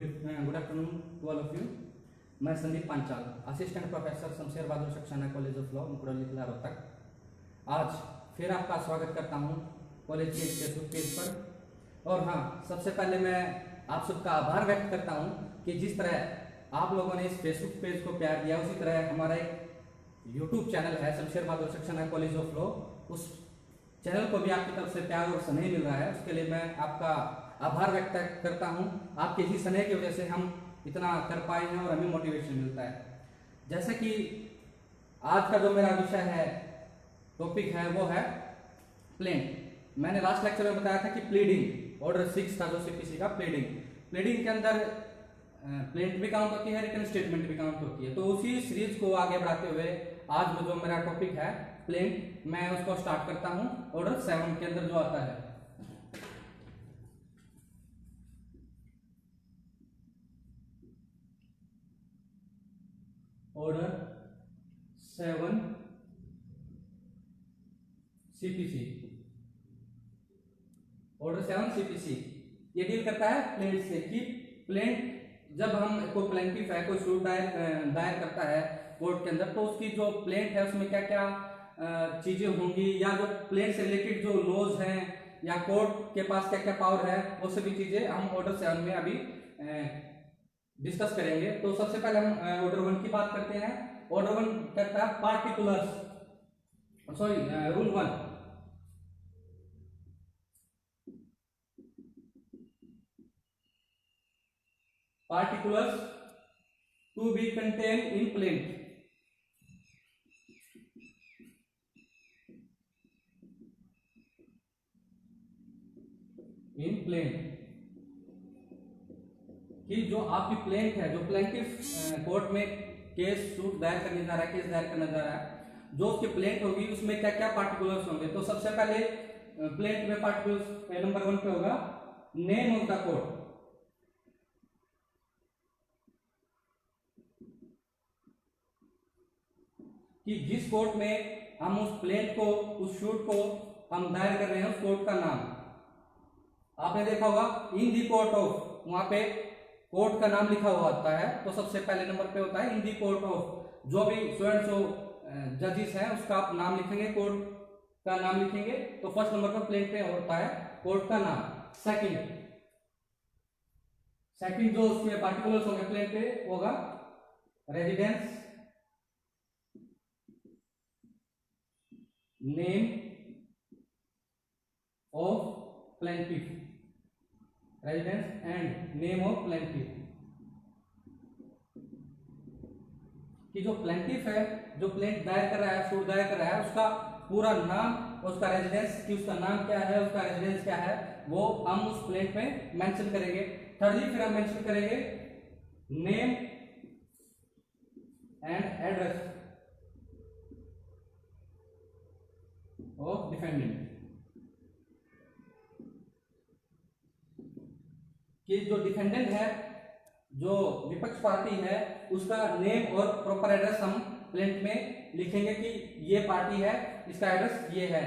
Good afternoon to all of you. मैं Sandeep Panchal, assistant professor Shamsher Bahadur Saxena college of law, Mukurli Kila, Rohtak. आज फिर आपका स्वागत करता हूं कॉलेज के फेसबुक पेज पर। और हाँ, सबसे पहले मैं आप सबका आभार व्यक्त करता हूं कि जिस तरह आप लोगों ने इस फेसबुक पेज को प्यार दिया, उसी तरह हमारा एक यूट्यूब चैनल है Shamsher Bahadur Saxena college of law, उस चैनल को भी आपकी तरफ से प्यार और स्नेह मिल रहा है। उसके लिए मैं आपका आभार व्यक्त करता हूं। आपके इसी स्नेह की वजह से हम इतना कर पाए हैं और हमें मोटिवेशन मिलता है। जैसे कि आज का जो मेरा विषय है, टॉपिक है, वो है प्लेंट। मैंने लास्ट लेक्चर में बताया था कि प्लीडिंग ऑर्डर 6 था जो सीपीसी का प्लीडिंग के अंदर प्लेंट भी काउंट होती है, रिटन स्टेटमेंट भी काउंट होती है। तो उसी सीरीज को आगे बढ़ाते हुए आज में जो मेरा टॉपिक है प्लेंट, मैं उसको स्टार्ट करता हूं ऑर्डर 7 के अंदर जो आता है। Order 7 CPC. ऑर्डर 7 सीपीसी ये डील करता है प्लेंट से कि प्लेंट जब हम कोई प्लेंटिफ है, कोई सूट दायर करता है कोर्ट के अंदर, तो उसकी जो प्लेंट है उसमें क्या क्या चीजें होंगी, या जो प्लेंट से रिलेटेड जो लॉज हैं या कोर्ट के पास क्या क्या पावर है, वो सभी चीजें हम ऑर्डर 7 में अभी डिस्कस करेंगे। तो सबसे पहले हम ऑर्डर 1 की बात करते हैं। ऑर्डर 1 कहता है particulars, sorry rule 1, particulars to be contain in plaint. In plaint कि जो आपकी प्लेंट है, जो प्लेंटिफ कोर्ट में केस सूट दायर करने जा रहा है, केस दायर करने जा रहा है, जो उसकी प्लेंट होगी उसमें क्या क्या पार्टिकुलर्स होंगे। तो सबसे पहले प्लेंट में पार्टिकुलर्स नंबर 1 पे होगा नेम ऑफ द कोर्ट, कि जिस कोर्ट में हम उस प्लेंट को, उस शूट को हम दायर कर रहे हैं, उस कोर्ट का नाम। आपने देखा होगा इन दी कोर्ट ऑफ, वहां पे कोर्ट का नाम लिखा हुआ होता है। तो सबसे पहले नंबर पे होता है इन दी कोर्ट ऑफ, जो भी सो एंड सो जजेस हैं उसका आप नाम लिखेंगे, कोर्ट का नाम लिखेंगे। तो फर्स्ट नंबर पर प्लेंट पे होता है कोर्ट का नाम। सेकंड जो उसमें पार्टिकुलर्स होंगे प्लेंट पे होगा residence, name of plaintiff, residence and name of plaintiff, कि जो प्लेंटिफ है, जो प्लेंट दायर कर रहा है, सूट दायर कर रहा है, उसका पूरा नाम, उसका रेजिडेंस, कि उसका नाम क्या है, उसका रेजिडेंस क्या है, वो हम उस प्लेंट में मेंशन करेंगे। थर्डली फिर हम मेंशन करेंगे name and address of defendant, कि जो डिफेंडेंट है, जो विपक्ष पार्टी है, उसका नेम और प्रॉपर एड्रेस हम प्लेंट में लिखेंगे कि ये पार्टी है, इसका एड्रेस ये है।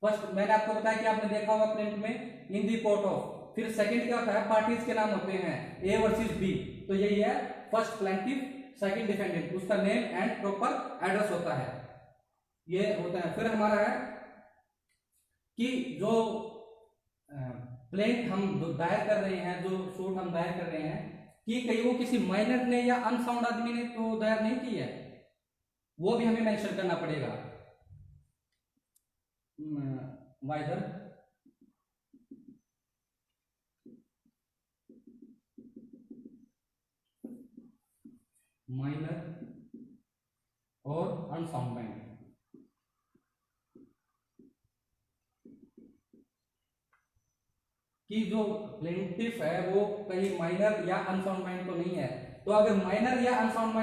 फर्स्ट मैंने आपको बताया कि आपने देखा होगा प्लेंट में इन दी कोर्ट ऑफ। फिर सेकंड क्या होता है, पार्टीज के नाम होते हैं ए वर्सेस बी। तो यही है फर्स्ट प्लेंटिफ, सेकंड डिफेंडेंट, उसका नेम एंड प्रॉपर एड्रेस होता है, ये होता है। फिर हमारा है कि जो प्लेंट हम दायर कर रहे हैं, जो सूट हम दायर कर रहे हैं, कि कहीं वो किसी माइनर ने या अनसाउंड आदमी ने तो दायर नहीं की है, वो भी हमें मेंशन करना पड़ेगा। वाइदर माइनर और अनसाउंड माइंड, कि जो प्लेंटिफ है वो कहीं माइनर या अनसाउंड माइंड तो नहीं है। तो अगर माइनर या अनसाउंड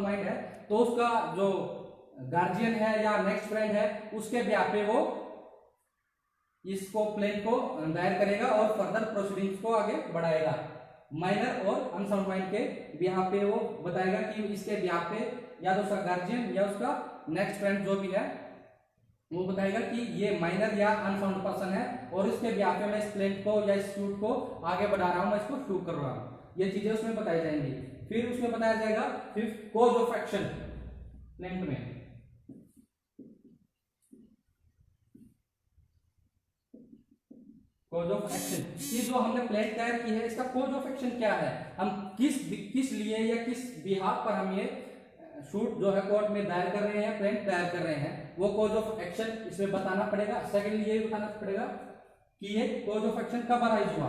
माइंड है तो उसका जो गार्जियन है या नेक्स्ट फ्रेंड है, उसके ब्याह पे वो इसको प्लेन को दायर करेगा और फर्दर प्रोसीडिंग्स को आगे बढ़ाएगा। माइनर और अनसाउंड माइंड के ब्याह पे वो बताएगा कि इसके ब्याह पे या तो उसका गार्जियन या उसका नेक्स्ट फ्रेंड जो भी है वो बताएगा कि ये माइनर या अनफाउंड पर्सन है और इसके ब्याह पे मैं इस प्लेंट को या इस सूट को आगे बढ़ा रहा हूं, मैं इसको प्रूव कर रहा हूं। ये चीजें उसमें बताई जाएंगी। फिर उसमें बताया जाएगा fifth cause of action plaint में। कॉज ऑफ एक्शन कि जो हमने प्लेंट तैयार की है इसका कॉज ऑफ एक्शन क्या है, हम किस लिए या किस बिहाफ पर हम ये सूट जो है कोर्ट में दायर कर रहे हैं, प्लेंट दायर कर रहे हैं, वो कॉज ऑफ एक्शन इसमें बताना पड़ेगा। सेकेंडली ये बताना पड़ेगा कि ये कॉज ऑफ एक्शन कब अराइज हुआ।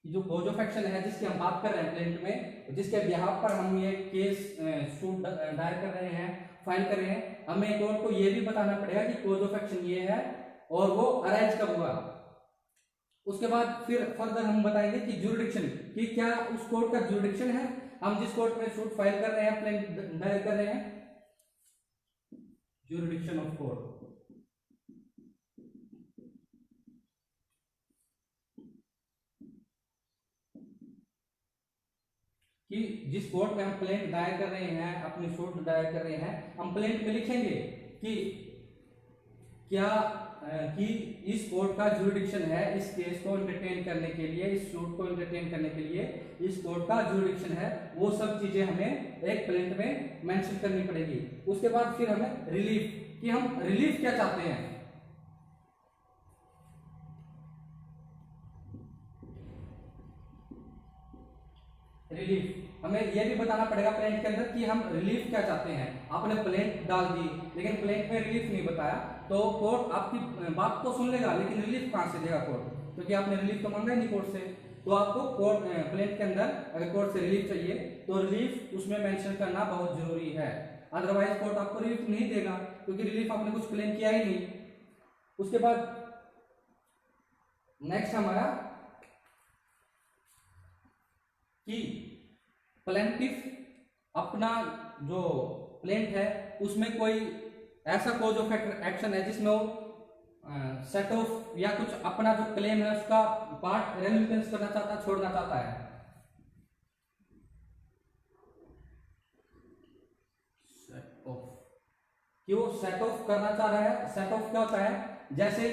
जो कॉज ऑफ एक्शन है जिसकी हम बात कर रहे हैं प्लेंट में, जिसके बिहाफ पर हम ये केस सूट दायर कर रहे हैं, फाइल कर रहे हैं, हमें कोर्ट को ये भी बताना पड़ेगा कि कॉज ऑफ एक्शन ये है और वो अराइज कब हुआ। उसके बाद फिर फर्दर हम बताएंगे कि ज्यूरिडिक्शन, कि क्या उस कोर्ट का ज्यूरिडिक्शन है, हम जिस कोर्ट में सूट फाइल कर रहे हैं, प्लेंट दायर कर रहे हैं, ज्यूरिडिक्शन ऑफ कोर्ट। कि जिस कोर्ट में हम प्लेंट दायर कर रहे हैं, अपनी सूट दायर कर रहे हैं, हम प्लेंट में लिखेंगे कि क्या कि इस कोर्ट का ज्यूरिडिक्शन है, इस केस को एंटरटेन करने के लिए, इस सूट को एंटरटेन करने के लिए इस कोर्ट का ज्यूरिडिक्शन है। वो सब चीजें हमें एक प्लेंट में मेंशन करनी पड़ेगी। उसके बाद फिर हमें रिलीफ, कि हम रिलीफ क्या चाहते हैं। रिलीफ हमें यह भी बताना पड़ेगा प्लेंट के अंदर कि हम रिलीफ क्या चाहते हैं। आपने प्लेंट डाल दी लेकिन प्लेंट में रिलीफ नहीं बताया तो कोर्ट आपकी बात तो सुन लेगा लेकिन रिलीफ कहां से देगा कोर्ट, क्योंकि आपने रिलीफ तो मांगा ही नहीं कोर्ट से। तो आपको कोर्ट प्लेंट के अंदर अगर कोर्ट से रिलीफ चाहिए तो रिलीफ उसमें मेंशन करना बहुत जरूरी है, अदरवाइज कोर्ट आपको रिलीफ नहीं देगा क्योंकि रिलीफ आपने कुछ क्लेम किया ही नहीं। उसके बाद नेक्स्ट हमारा कि प्लेंटिफ अपना जो प्लेंट है उसमें कोई ऐसा कॉज ऑफ एक्शन है जिसमें वो सेट ऑफ या कुछ अपना जो क्लेम है उसका पार्ट रेजिस्टेंस करना चाहता है, छोड़ना चाहता है। सेट ऑफ, कि वो सेट ऑफ करना चाह रहा है। सेट ऑफ क्या होता है, जैसे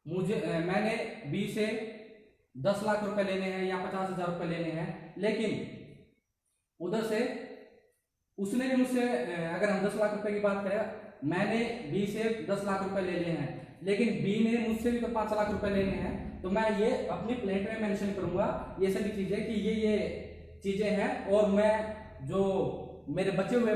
मैंने बी से 10 लाख रुपए लेने हैं या 50,000 रुपए लेने हैं, लेकिन उधर से उसने भी मुझसे, अगर हम 10 लाख रुपए की बात करें, मैंने बी से 10 लाख रुपए ले लिए हैं लेकिन बी ने मुझसे भी तो 5 लाख रुपए लेने हैं, तो मैं ये अपनी प्लेंट में मेंशन करूंगा ये सभी चीजें कि ये चीजें हैं और मैं जो मेरे बचे हुए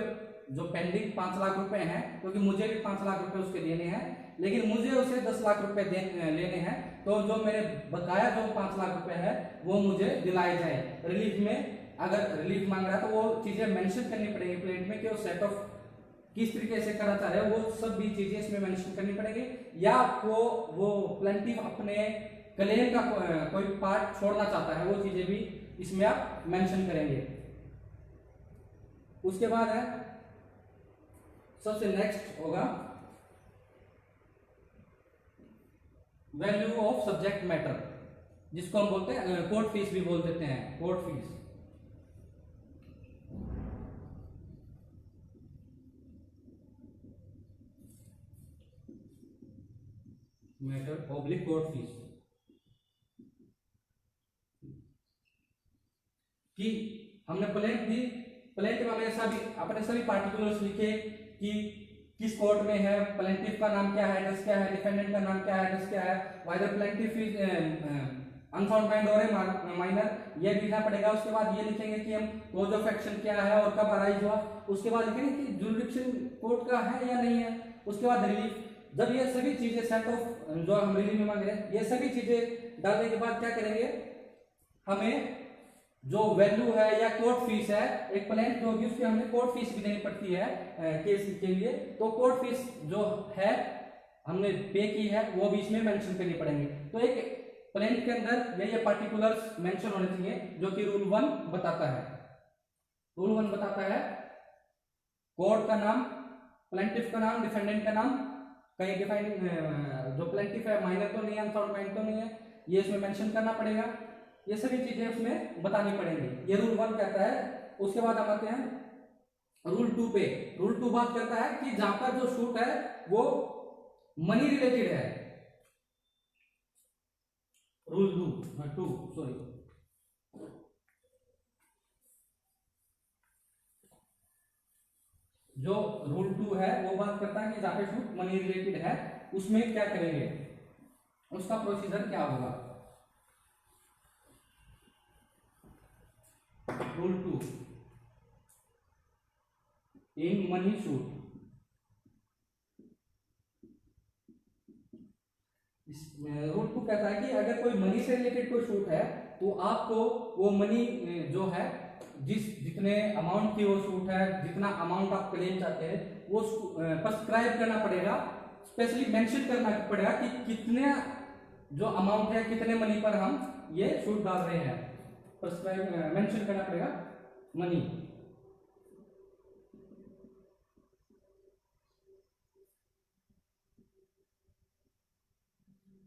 जो पेंडिंग 5 लाख रुपए हैं, क्योंकि मुझे भी 5 लाख रुपए उसके देने हैं लेकिन मुझे उसे 10 लाख रुपए लेने हैं, तो जो मेरे बकाया जो 5 लाख रुपए है वो मुझे दिलाए जाए। रिलीफ में अगर रिलीफ मांग रहा है तो वो चीजें मेंशन करनी पड़ेगी प्लेंट में कि वो सेट ऑफ किस तरीके से करना चाह रहे हो, वो सब भी चीजें इसमें मेंशन करनी पड़ेगी। या आपको वो प्लेंटिफ अपने क्लेम का कोई पार्ट छोड़ना चाहता है, वो चीजें भी इसमें आप मेंशन करेंगे। उसके बाद है सबसे नेक्स्ट होगा वैल्यू ऑफ सब्जेक्ट मैटर, जिसको हम बोलते हैं कोर्ट फीस भी बोल देते हैं, court fees. Matter oblique court fees, कि हमने प्लेंट दी, प्लेंट में हमें सभी अपने सभी पार्टिकुलर्स लिखे कि किस कोर्ट में है, प्लेंटिफ का नाम क्या है, एड्रेस क्या है, डिफेंडेंट का नाम क्या है, एड्रेस क्या है, वाइदर प्लेंटिफ इज अनफाउंड माइंड और माइनर, ये लिखना पड़ेगा। उसके बाद ये लिखेंगे कि हम कॉज ऑफ एक्शन क्या है और कब अराइज हुआ। उसके बाद लिखेंगे कि जुरिडिक्शन कोर्ट का है या नहीं है। उसके बाद रिलीफ, जब ये सभी चीजें सेट ऑफ जो हम रिलीफ में मांग रहे हैं, ये सभी चीजें डालने के बाद क्या करेंगे, हमें जो वैल्यू है या कोर्ट फीस है, एक प्लेंट जो होगी उसकी हमें कोर्ट फीस भी देनी पड़ती है केस के लिए, तो कोर्ट फीस जो है हमने पे की है वो भी इसमें मेंशन करनी पड़ेंगे। तो एक प्लेंट के अंदर ये पार्टिकुलर्स मेंशन होने चाहिए जो कि रूल 1 बताता है। रूल 1 बताता है कोर्ट का नाम, प्लेंटिफ का नाम, डिफेंडेंट का नाम, कहीं डिफाइन जो प्लेंटिफ है माइनर तो नहीं है, अनफाउंड माइनर तो नहीं है, ये इसमें मेंशन करना पड़ेगा। ये सभी चीजें उसमें बतानी पड़ेंगी, ये रूल 1 कहता है। उसके बाद हम आते हैं रूल 2 पे, रूल 2 बात करता है कि जहां पर जो शूट है वो मनी रिलेटेड है। रूल 2 सॉरी, जो रूल 2 है वो बात करता है कि जहां पे शूट मनी रिलेटेड है उसमें क्या करेंगे, उसका प्रोसीजर क्या होगा। Rule 2 in money shoot, rule 2 कहता है कि अगर कोई मनी से रिलेटेड कोई शूट है तो आपको वो मनी जो है जितने अमाउंट की वो शूट है, जितना अमाउंट आप क्लेम चाहते हैं वो प्रिस्क्राइब करना पड़ेगा, स्पेशली मेंशन करना पड़ेगा कि कितने जो अमाउंट है कितने मनी पर हम ये शूट डाल रहे हैं, प्रिस्क्राइब मेंशन करना पड़ेगा मनी।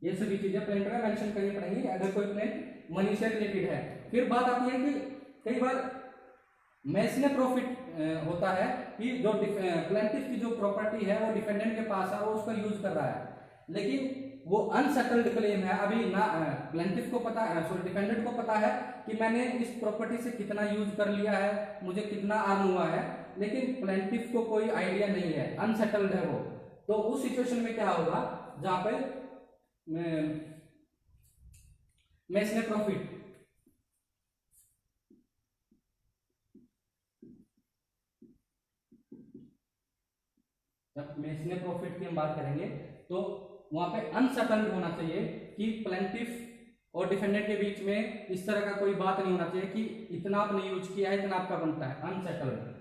ये सभी चीजें प्लेन में मेंशन करनी पड़ेंगी अगर कोई प्लेन मनी से रिलेटेड है। फिर बात आती है कि कई बार मैसने प्रॉफिट होता है कि जो प्लेंटिफ की जो प्रॉपर्टी है वो डिफेंडेंट के पास है, वो उसका यूज कर रहा है, लेकिन वो अनसेटल्ड क्लेम है, अभी ना प्लेंटिफ को पता है, सॉरी डिफेंडेंट को पता है कि मैंने इस प्रॉपर्टी से कितना यूज कर लिया है, मुझे कितना अर्न हुआ है, लेकिन प्लेंटिफ को कोई आइडिया नहीं है, अनसेटल्ड है वो। तो उस सिचुएशन में क्या होगा, जहां पे मैसने प्रॉफिट, जब मैसने प्रॉफिट की हम बात करेंगे तो वहां पे अनसेटल्ड होना चाहिए कि प्लेंटिफ और डिफेंडेंट के बीच में इस तरह का कोई बात नहीं होना चाहिए कि इतना आपने यूज किया है इतना आपका बनता है, अनसेटल्ड,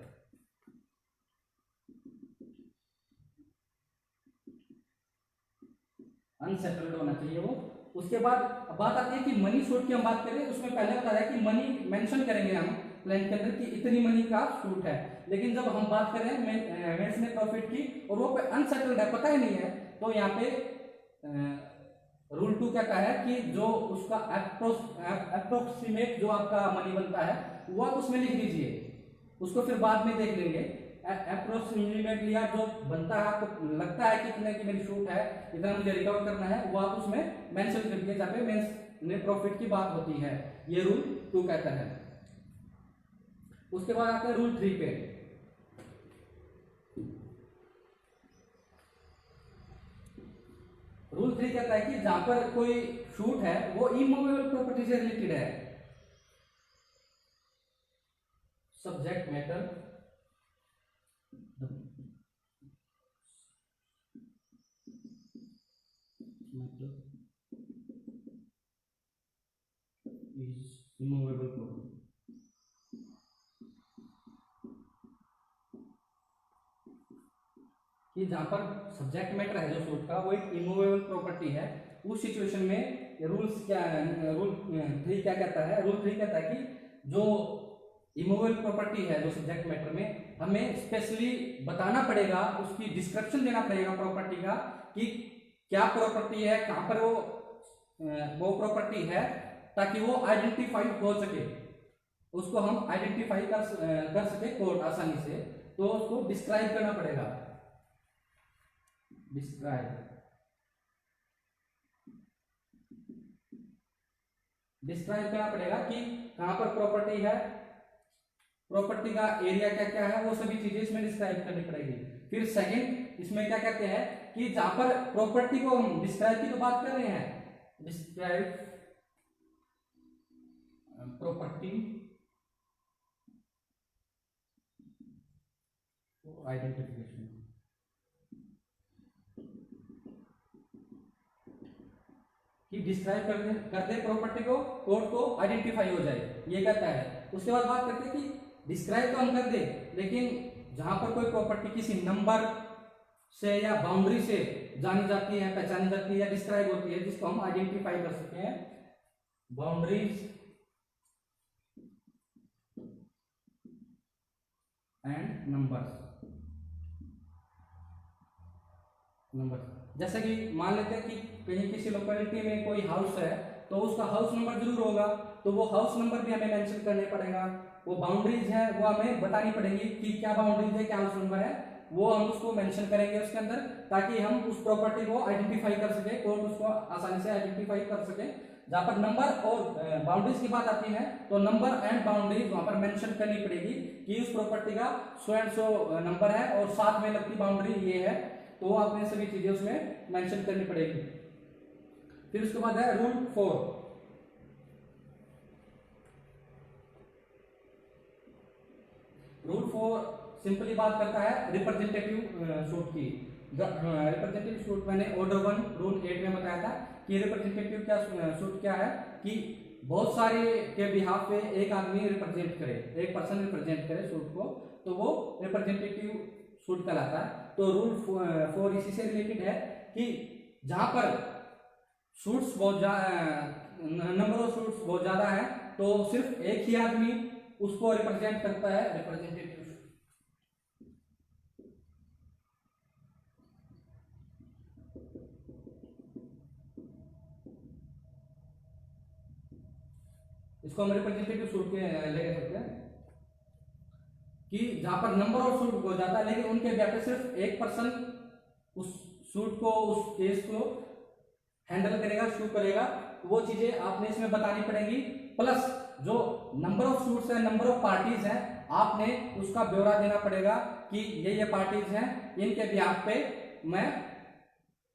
अनसेटल्ड होना चाहिए वो। उसके बाद बात आती है कि मनी शूट की हम बात करें, उसमें पहले बता रहा है कि मनी मेंशन करेंगे हम प्लान के अंदर कि इतनी मनी का शूट है, लेकिन जब हम बात करें मैसने प्रॉफिट की और वो पे अनसेटल्ड है, पता ही नहीं है, तो यहाँ पे रूल 2 कहता है कि जो उसका अप्रोक्सीमेट जो आपका मनी बनता है वो आप उसमें लिख दीजिए, उसको फिर बाद में देख लेंगे। अप्रोक्सीमेट लिया जो बनता है, आपको लगता है कि कितने की मेरी शूट है, इतना मुझे रिकवर करना है, वो आप उसमें मेंशन करके जहाँ पे मैसने प्रॉफिट की बात होती है, ये रूल 2 कहता है। उसके बाद आता है रूल 3 पे। रूल 3 कहता है कि जहां पर कोई शूट है वो इमूवेबल प्रॉपर्टी से रिलेटेड है, subject matter is immovable property, कि जहां पर सब्जेक्ट मैटर है जो शूट का वो एक इमूवेबल प्रॉपर्टी है, उस सिचुएशन में रूल्स क्या, रूल 3 क्या कहता है, रूल 3 कहता है कि जो इमूवेबल प्रॉपर्टी है जो सब्जेक्ट मैटर में, हमें स्पेशली बताना पड़ेगा, उसकी डिस्क्रिप्शन देना पड़ेगा प्रॉपर्टी का कि क्या प्रॉपर्टी है, कहां पर वो प्रॉपर्टी है, ताकि वो आइडेंटिफाई हो सके, उसको हम आइडेंटिफाई कर सके कोड आसानी से, तो उसको डिस्क्राइब करना पड़ेगा, डिस्क्राइब करना पड़ेगा कि कहां पर प्रॉपर्टी है, प्रॉपर्टी का एरिया क्या क्या है, वो सभी चीजें इसमें डिस्क्राइब करनी पड़ेगी। फिर सेकंड इसमें क्या कहते हैं कि जहां पर प्रॉपर्टी को हम डिस्क्राइब की तो बात कर रहे हैं, डिस्क्राइब प्रॉपर्टी आइडेंटिफिकेशन, कि डिस्क्राइब कर दे प्रॉपर्टी को, कोड को आइडेंटिफाई हो जाए, ये कहता है। उसके बाद बात करते हैं कि डिस्क्राइब तो हम कर दे, लेकिन जहां पर कोई प्रॉपर्टी किसी नंबर से या बाउंड्री से जानी जाती है, पहचानी जाती है या डिस्क्राइब होती है, जिसको हम आइडेंटिफाई कर सकते हैं, बाउंड्रीज एंड नंबर्स। जैसे कि मान लेते हैं कि कहीं किसी लोकेलिटी में कोई हाउस है तो उसका हाउस नंबर जरूर होगा, तो वो हाउस नंबर भी हमें मेंशन करने पड़ेगा। वो बाउंड्रीज है वो हमें बतानी पड़ेगी कि क्या बाउंड्रीज है, क्या हाउस नंबर है, वो हम उसको मेंशन करेंगे उसके अंदर, ताकि हम उस प्रॉपर्टी को आइडेंटिफाई कर सके, कोर्ट उसको आसानी से आइडेंटिफाई कर सके। जहां पर नंबर और बाउंड्रीज की बात आती है तो नंबर एंड बाउंड्रीज वहां पर मेंशन करनी पड़ेगी कि उस प्रॉपर्टी का सो एंड सो नंबर है और साथ में लगती बाउंड्री ये है, तो आपने सभी चीजें उसमें मेंशन करनी पड़ेगी। फिर उसके बाद है रूल 4। रूल 4 सिंपली बात करता है रिप्रेजेंटेटिव सूट की। रिप्रेजेंटेटिव सूट मैंने ऑर्डर 1 रूल 8 में बताया था कि रिप्रेजेंटेटिव क्या सूट क्या है कि बहुत सारे के बिहाफ पे एक आदमी रिप्रेजेंट करे, एक पर्सन रिप्रेजेंट करे सूट को, तो वो रिप्रेजेंटेटिव सूट कहलाता है। तो रूल 4 इसी से रिलेटेड है कि जहां पर सूट्स बहुत नंबर ऑफ सूट्स बहुत ज्यादा है तो सिर्फ एक ही आदमी उसको रिप्रेजेंट करता है, रिप्रेजेंटेटिव। इसको हम रिप्रेजेंटेटिव सूट के ले सकते हैं कि जहां पर नंबर ऑफ सूट हो जाता है लेकिन उनके ब्याह पे सिर्फ एक पर्सन उस सूट को, उस केस को हैंडल करेगा, शू करेगा, वो चीजें आपने इसमें बतानी पड़ेगी। प्लस जो नंबर ऑफ सूट्स है, नंबर ऑफ पार्टीज हैं, आपने उसका ब्यौरा देना पड़ेगा कि ये पार्टीज हैं, इनके बिहाफ पे मैं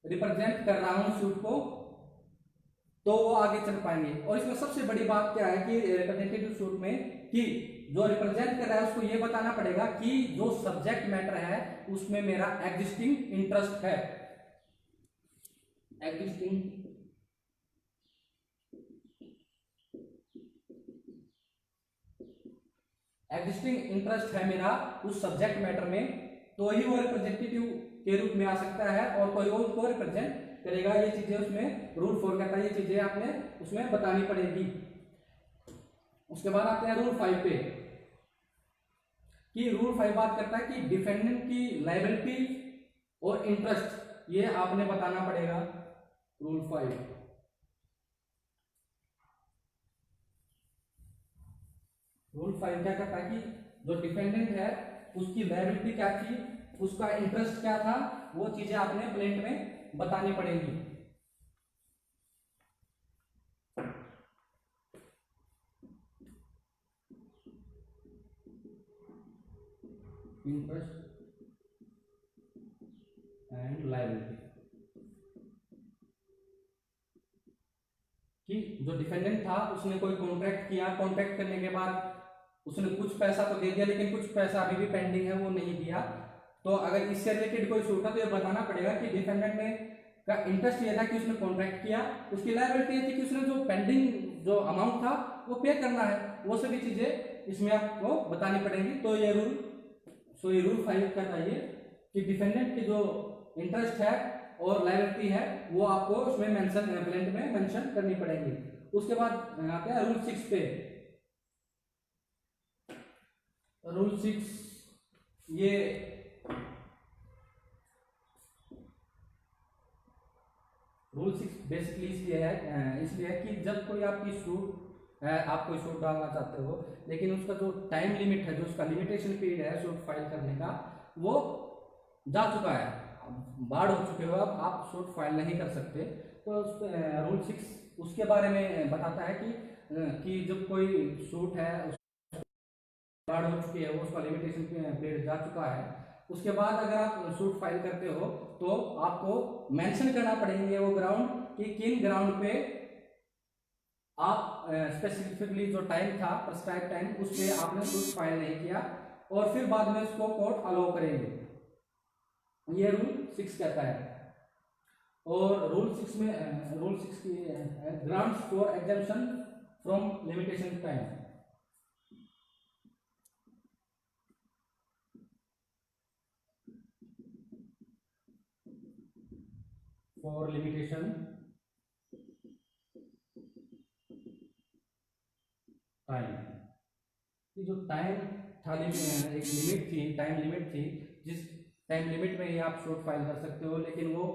रिप्रेजेंट कर रहा हूं सूट को, तो वो आगे चल पाएंगे। और इसमें सबसे बड़ी बात क्या है कि रिप्रेजेंटेटिव सूट में कि जो रिप्रेजेंट कर रहा है उसको ये बताना पड़ेगा कि जो सब्जेक्ट मैटर है उसमें मेरा एग्जिस्टिंग इंटरेस्ट है, एग्जिस्टिंग इंटरेस्ट है मेरा उस सब्जेक्ट मैटर में, तो ही वो रिप्रेजेंटेटिव के रूप में आ सकता है और कोई और उसको रिप्रेजेंट करेगा। ये चीजें उसमें रूल 4 कहता है, ये चीजें आपने उसमें बतानी पड़ेगी। उसके बाद आते हैं रूल 5 पे कि रूल 5 बात करता है कि डिफेंडेंट की लायबिलिटी और इंटरेस्ट ये आपने बताना पड़ेगा। रूल 5 क्या कहता है कि जो डिफेंडेंट है उसकी लायबिलिटी क्या थी, उसका इंटरेस्ट क्या था, वो चीजें आपने प्लेंट में बतानी पड़ेंगी। इंटरेस्ट एंड लायबिलिटी कि जो डिफेंडेंट था उसने कोई कॉन्ट्रैक्ट किया, कॉन्ट्रैक्ट करने के बाद उसने कुछ पैसा तो दे दिया लेकिन कुछ पैसा अभी भी पेंडिंग है, वो नहीं दिया, तो अगर इससे रिलेटेड कोई सूट था तो ये बताना पड़ेगा कि डिफेंडेंट ने का इंटरेस्ट ये था कि उसने कॉन्ट्रैक्ट किया, उसकी लायबिलिटी ये थी कि उसने जो पेंडिंग जो अमाउंट था वो पे करना है, वो सभी चीजें इसमें आपको बतानी पड़ेंगी। तो ये रूल 5 कहता है कि डिफेंडेंट की जो इंटरेस्ट है और लायबिलिटी है वो आपको उसमें मेंशन प्लेंट में मेंशन करनी पड़ेगी। उसके बाद आते हैं रूल 6 पे। रूल 6 ये रूल 6 बेसिकली इसलिए है कि जब कोई आपकी सूट आप कोई सूट डालना चाहते हो लेकिन उसका जो टाइम लिमिट है, जो उसका लिमिटेशन पीरियड है सूट फाइल करने का, वो जा चुका है, बाढ़ हो चुके हो, अब आप सूट फाइल नहीं कर सकते। तो रूल 6 उसके बारे में बताता है कि जब कोई सूट है बाढ़ हो चुकी है, वो उसका लिमिटेशन पीरियड जा चुका है, उसके बाद अगर आप सूट फाइल करते हो तो आपको मेंशन करना पड़ेंगे वो ग्राउंड कि किन ग्राउंड पे आप स्पेसिफिकली जो टाइम था प्रिस्क्राइब टाइम उस पे आपने सूट फाइल नहीं किया और फिर बाद में उसको कोर्ट अलाउ करेंगे, ये रूल 6 कहता है। और रूल 6 की grounds for exemption from limitation time. For limitation time, कि जो टाइम था एक लिमिट थी, टाइम लिमिट थी, जिस टाइम लिमिट में ही आप शूट फाइल कर सकते हो, लेकिन वो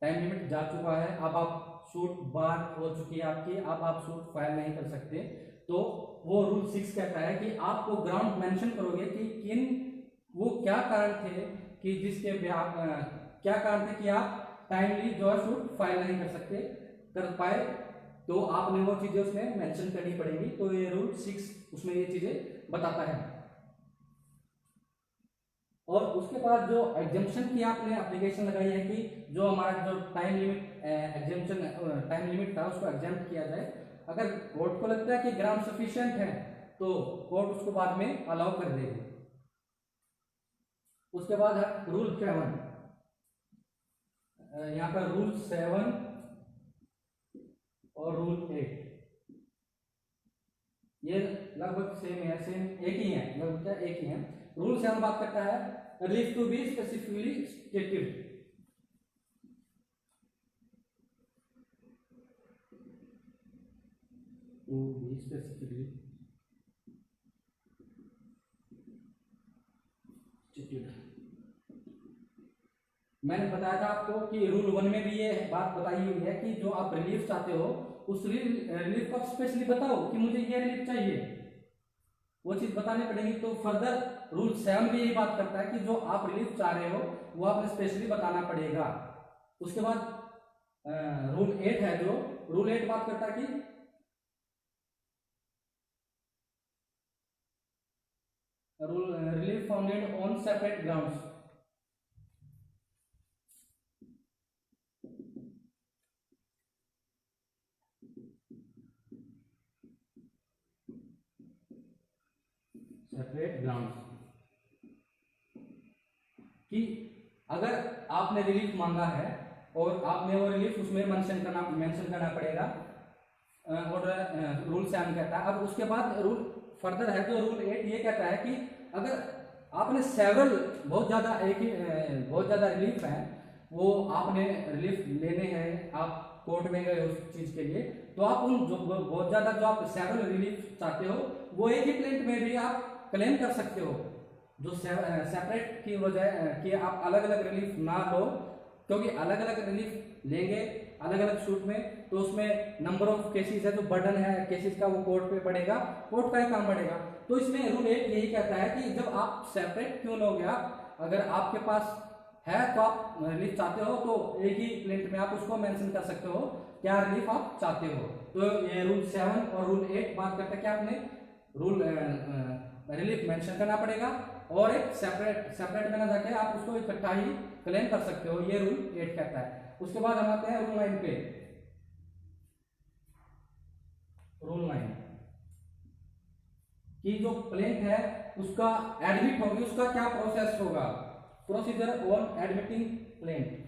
टाइम लिमिट जा चुका है, अब आप सूट बार हो चुकी है आपकी, अब आप सूट फाइल नहीं कर सकते। तो वो रूल 6 कहता है कि आपको ग्राउंड मेंशन करोगे कि किन वो क्या कारण थे कि जिसके क्या कारण थे कि आप टाइमली जो है सूट फाइल नहीं कर पाए, तो आपने वो चीजें उसमें मेंशन करनी पड़ेगी। तो ये रूल 6 उसमें ये चीजें बताता है। और उसके बाद जो एग्जाम्पशन की आपने एप्लीकेशन लगाई है कि जो हमारा जो time limit exemption time limit था उसको एग्जाम्प्ट किया जाए। अगर कोर्ट को लगता है कि ग्राउंड सफिशिएंट है तो कोर्ट उसको बाद में अलाउ कर देगी। उसके बाद है रूल 7, यहाँ पर रूल 7 और रूल 8 ये लगभग सेम है, सेम एक ही है, लगभग एक ही है। रूल 7 बात करता है relief to be specifically stated. To be specifically stated. मैंने बताया था आपको कि रूल 1 में भी ये बात बताई हुई है कि जो आप रिलीफ चाहते हो उस रिलीफ को आप स्पेशली बताओ कि मुझे ये रिलीफ चाहिए, वो चीज बतानी पड़ेगी। तो फर्दर रूल 7 भी यही बात करता है कि जो आप रिलीफ चाह रहे हो वो आपने स्पेशली बताना पड़ेगा। उसके बाद रूल 8 है, जो रूल 8 बात करता है कि rule relief founded on separate grounds. Separate grounds कि अगर आपने रिलीफ मांगा है और आपने वो रिलीफ उसमें मेंशन करना पड़ेगा, और रूल 7 कहता है। अब उसके बाद रूल फर्दर है जो रूल 8 ये कहता है कि अगर आपने सेवरल बहुत ज्यादा रिलीफ है, वो आपने रिलीफ लेने हैं, आप कोर्ट में गए उस चीज के लिए, तो आप उन जो बहुत ज्यादा जो आप सेवरल रिलीफ चाहते हो वो एक ही प्लेंट में भी आप क्लेम कर सकते हो। जो सेपरेट की वजह कि आप अलग अलग रिलीफ ना लो, क्योंकि अलग अलग रिलीफ लेंगे अलग अलग सूट में तो उसमें नंबर ऑफ केसेस है, जो बर्डन है केसेस का वो कोर्ट पे पड़ेगा, कोर्ट का ही काम बढ़ेगा। तो इसमें रूल 8 यही कहता है कि जब आप सेपरेट क्यों लोगे, आप अगर आपके पास है तो आप रिलीफ चाहते हो तो एक ही प्लेंट में आप उसको मेंशन कर सकते हो क्या रिलीफ आप चाहते हो। तो ये रूल 7 और रूल 8 बात करते हैं कि आपने रूल रिलीफ मेंशन करना पड़ेगा और एक सेपरेट में ना जाके आप उसको इकट्ठा ही क्लेम कर सकते हो, ये रूल 8 कहता है। उसके बाद हम आते हैं रूल 9 पे। रूल 9 कि जो प्लेंट है उसका एडमिट होगी, उसका क्या प्रोसेस होगा, प्रोसीजर ऑन एडमिटिंग प्लेंट।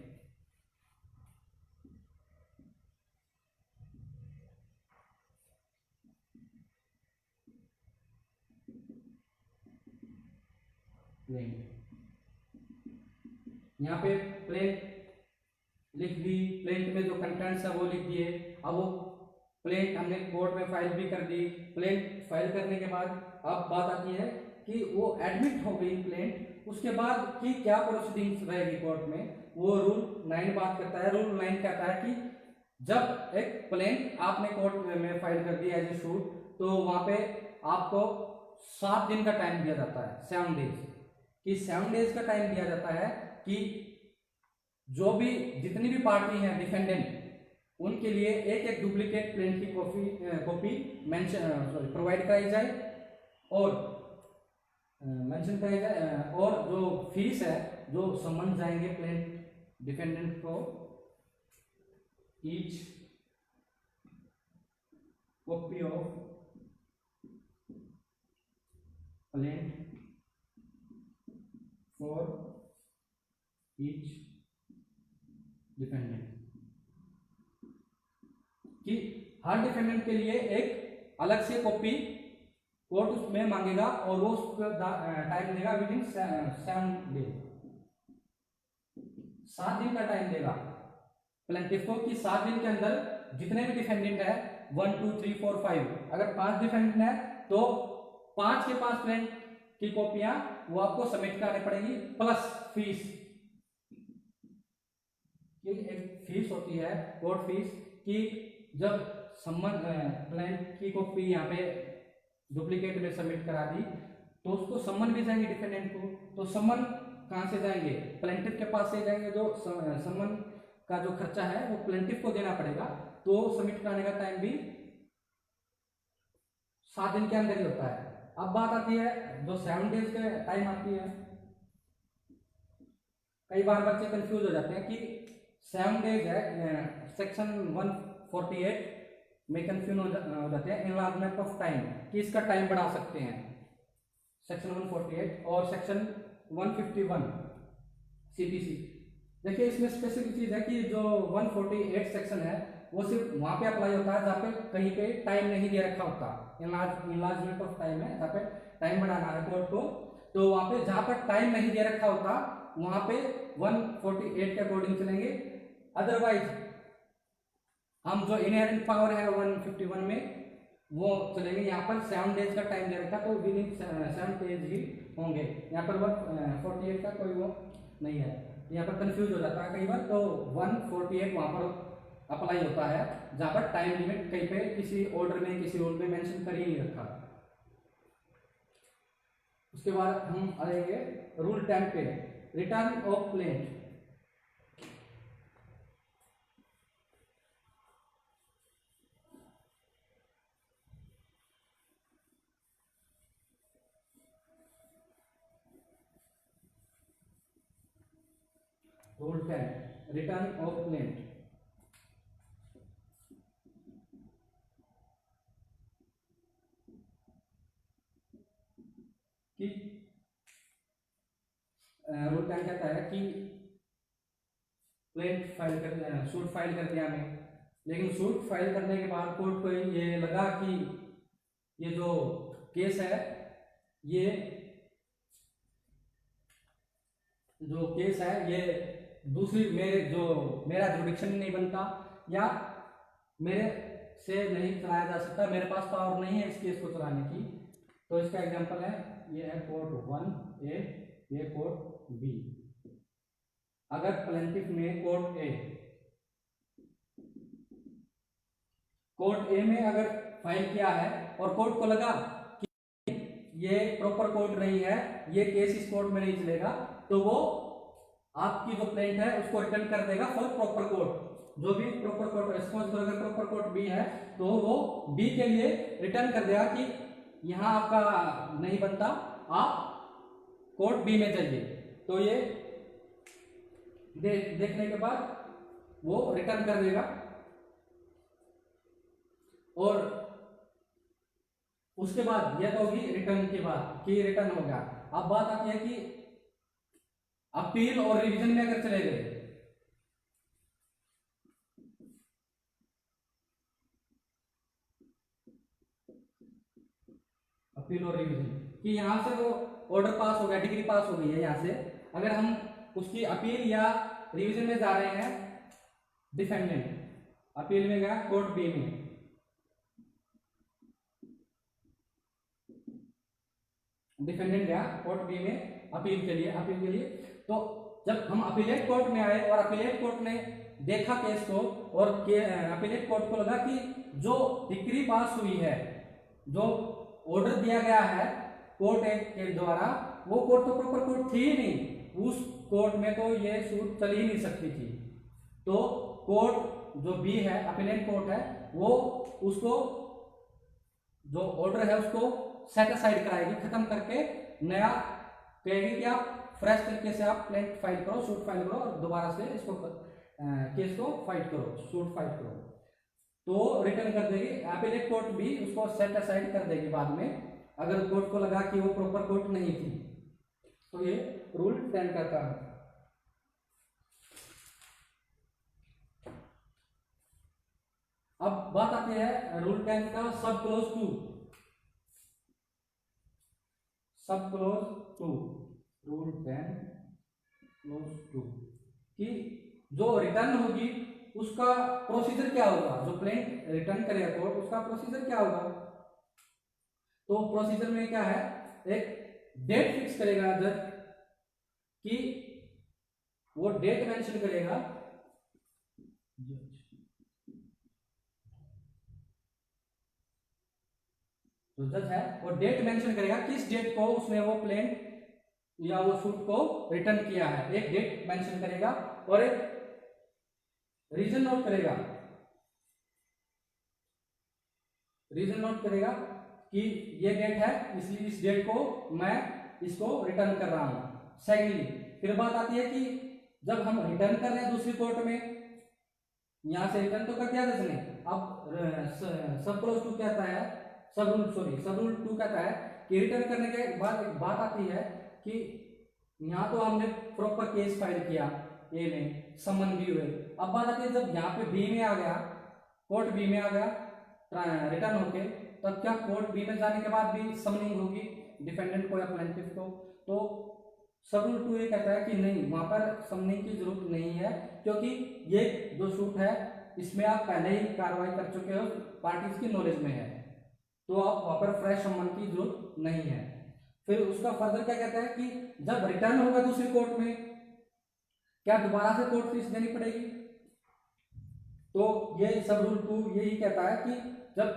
यहाँ पे प्लेंट लिख दी, प्लेंट में जो कंटेंट्स है वो लिख दिए। अब वो प्लेंट हमने कोर्ट में फाइल भी कर दी। प्लेंट फाइल करने के बाद अब बात आती है कि वो एडमिट हो गई प्लेंट, उसके बाद की क्या प्रोसीडिंग्स रहेगी कोर्ट में, वो रूल 9 बात करता है। रूल 9 कहता है कि जब एक प्लेंट आपने कोर्ट में फाइल कर दी एज ए सूट, तो वहां पे आपको 7 दिन का टाइम दिया जाता है, 7 डेज कि 7 डेज का टाइम दिया जाता है कि जो भी जितनी भी पार्टी है डिफेंडेंट, उनके लिए एक एक डुप्लीकेट प्लेंट की कॉपी मेंशन प्रोवाइड कराई जाए और मेंशन कराई जाए, और जो फीस है जो समन जाएंगे प्लेंट डिफेंडेंट को, each copy of plaint for each defendant, कि हर डिफेंडेंट के लिए एक अलग से कॉपी कोर्ट उसमें मांगेगा और वो उसका टाइम देगा विद इन 7 डे, 7 दिन का टाइम देगा प्लेंटिफ को कि 7 दिन के अंदर जितने भी डिफेंडेंट है 1 2 3 4 5, अगर 5 डिफेंडेंट है तो 5 के 5 प्लेंट की कॉपियां वो आपको सबमिट करानी पड़ेगी प्लस फीस। एक फीस होती है कोर्ट फीस कि जब सम्मन प्लेंट की कॉपी यहाँ पे डुप्लीकेट में सबमिट करा दी तो उसको सम्मन भी जाएंगे डिफेंडेंट को। तो सम्मन कहाँ से जाएंगे? प्लेंटिफ के पास से जाएंगे। जो सम्मन का जो खर्चा है वो प्लेंटिफ को देना पड़ेगा। तो सबमिट कराने का टाइम भी 7 दिन के अंदर ही होता है। अब बात आती है जो 7 डेज के टाइम आती है। कई बार बच्चे कंफ्यूज हो जाते हैं कि 7 डेज है, सेक्शन 148 में कंफ्यूज हो जाते हैं एनलार्जमेंट ऑफ टाइम कि इसका टाइम बढ़ा सकते हैं, सेक्शन 148 और सेक्शन 151 सीपीसी। देखिए इसमें स्पेसिफिक चीज है कि जो 148 सेक्शन है वो सिर्फ वहां पे अप्लाई होता है जहाँ पे कहीं पे टाइम नहीं दे रखा होता। एनलार्जमेंट ऑफ टाइम है जहाँ पे टाइम बढ़ाना है कोर्ट को, तो वहां पे जहां पर टाइम नहीं दे रखा होता वहां पे 148 के अकॉर्डिंग चलेंगे। अदरवाइज हम जो इनहेरेंट पावर है 151 में वो चलेंगे। यहाँ पर 7 डेज का टाइम दे रखा तो विदिन 7 डेज ही होंगे। यहाँ पर 148 का कोई वो नहीं है, यहाँ पर कंफ्यूज हो जाता है कई बार। तो 148 वहां पर अप्लाई होता है जहां पर टाइम लिमिट कहीं पे किसी ऑर्डर में किसी रूल में मेंशन कर ही नहीं रखा। उसके बाद हम आएंगे रूल 10 पे, return of plaint. Rule 10 return of plaint. कि रूल 10 कहता है कि प्लेंट फाइल कर सूट फाइल कर दिया हमें, लेकिन सूट फाइल करने के बाद कोर्ट को ये लगा कि ये जो केस है ये जो केस है ये दूसरी मेरा जुडिक्शन नहीं बनता या मेरे से नहीं चलाया जा सकता, मेरे पास पावर नहीं है इस केस को चलाने की। तो इसका एग्जांपल है ये है कोर्ट 1A, ये कोर्ट B। अगर प्लेंटिफ ने कोर्ट ए में अगर फाइल किया है और कोर्ट को लगा कि ये प्रॉपर कोर्ट नहीं है, ये केस इस कोर्ट में नहीं चलेगा, तो वो आपकी जो प्लेंट है उसको रिटर्न कर देगा फॉर प्रॉपर कोर्ट। जो भी प्रॉपर कोर्ट, सपोज तो अगर प्रॉपर कोर्ट बी है तो वो बी के लिए रिटर्न कर देगा कि यहां आपका नहीं बनता, आप कोर्ट बी में जाइए। तो ये देखने के बाद वो रिटर्न कर देगा और उसके बाद यह तो होगी रिटर्न के बाद कि रिटर्न हो गया। अब बात आती है कि अपील और रिवीजन में अगर चले गए, अपील और रिवीजन कि यहां से वो ऑर्डर पास हो गया, डिग्री पास हो गई है यहां से, अगर हम उसकी अपील या रिवीजन में जा रहे हैं, डिफेंडेंट अपील में गया कोर्ट बी में, डिफेंडेंट गया कोर्ट बी में अपील के लिए। तो जब हम अपीलेट कोर्ट में आए और अपीलेट कोर्ट ने देखा केस को और अपीलेट कोर्ट को लगा कि जो डिग्री पास हुई है, जो ऑर्डर दिया गया है कोर्ट के द्वारा, वो कोर्ट तो प्रॉपर कोर्ट थी ही नहीं, उस कोर्ट में तो ये सूट चल ही नहीं सकती थी। तो कोर्ट जो बी है, अपीलेट कोर्ट है, वो उसको जो ऑर्डर है उसको सेट असाइड कराएगी, खत्म करके नया कहेगी कि आप फ्रेश तरीके से आप प्लेंट फाइल करो, सूट फाइल करो और दोबारा से इसको केस को फाइट करो, सूट फाइट करो। तो रिटर्न कर देगी अपीलेट कोर्ट भी, उसको सेट असाइड कर देगी बाद में, अगर कोर्ट को लगा कि वो प्रॉपर कोर्ट नहीं थी। तो ये रूल 10 का काम है। अब बात आती है रूल 10 का सब क्लोज 2। सब क्लोज 2 रूल 10 क्लोज 2 कि जो रिटर्न होगी उसका प्रोसीजर क्या होगा, जो प्लेंट रिटर्न करेगा कोर्ट उसका प्रोसीजर क्या होगा। तो प्रोसीजर में क्या है, एक डेट फिक्स करेगा जज कि वो डेट मेंशन करेगा जो जज है वो डेट मेंशन करेगा, किस डेट को उसने वो प्लेन या वो सूट को रिटर्न किया है। एक डेट मेंशन करेगा और एक रीजन नोट करेगा, रीजन नोट करेगा कि ये डेट है, इसलिए इस डेट को मैं इसको रिटर्न कर रहा हूं। सेकेंडली फिर बात आती है कि जब हम रिटर्न कर रहे हैं दूसरी कोर्ट में, यहां से रिटर्न तो कर दिया जज ने, अब सब क्लॉज 2 कहता है, सब रूल 2 कहता है कि रिटर्न करने के बाद एक बात आती है कि यहाँ तो हमने प्रॉपर केस फाइल किया, ए में समन भी हुए। अब बात आती है जब यहाँ पे बी में आ गया, कोर्ट बी में आ गया रिटर्न होके, तब क्या कोर्ट बी में जाने के बाद भी समनिंग होगी डिफेंडेंट को या प्लेंटिफ को? तो सब रूल 2 ये कहता है कि नहीं, वहां पर समनिंग की जरूरत नहीं है, क्योंकि ये जो सूट है इसमें आप पहले ही कार्रवाई कर चुके हो, पार्टीज की नॉलेज में है, तो आप वहां पर फ्रेश समन की जरूरत नहीं है। फिर उसका फर्दर क्या कहता है कि जब रिटर्न होगा दूसरी कोर्ट में, क्या दोबारा से कोर्ट फीस देनी पड़ेगी? तो ये सब रूल 2 यही कहता है कि जब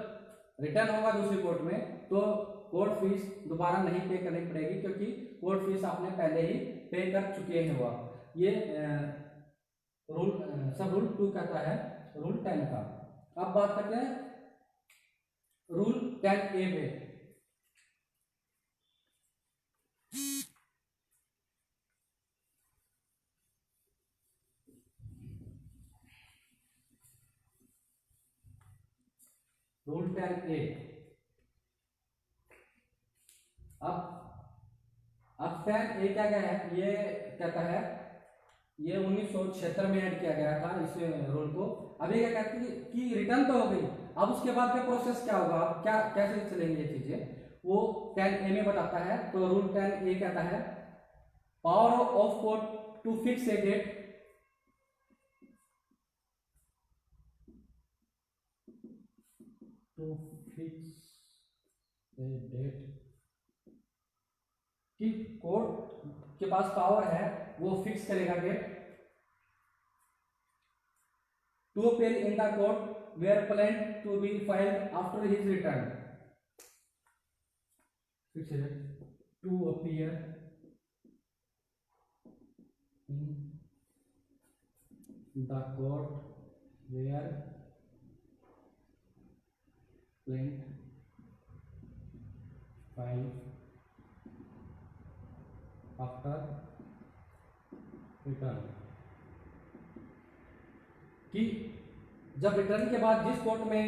रिटर्न होगा दूसरी कोर्ट में तो कोर्ट फीस दोबारा नहीं पे करनी पड़ेगी, क्योंकि कोर्ट फीस आपने पहले ही पे कर चुके हैं। हुआ ये रूल सब रूल 2 कहता है रूल 10 का। अब बात करते हैं रूल 10A में। रूल 10A अब 10A क्या क्या है, ये कहता है, ये 1976 में ऐड किया गया था इस रूल को। अभी क्या कहते हैं कि रिटर्न तो हो गई, अब उसके बाद का प्रोसेस क्या होगा, अब क्या कैसे चलेंगे ये चीजें, वो 10A में बताता है। तो रूल 10A कहता है power of court to fix a date कि कोर्ट के पास पावर है वो फिक्स करेगा date to appear in the court where plaint to be filed after his return, to appear in the court where plaint file after return, कि जब return के बाद जिस कोर्ट में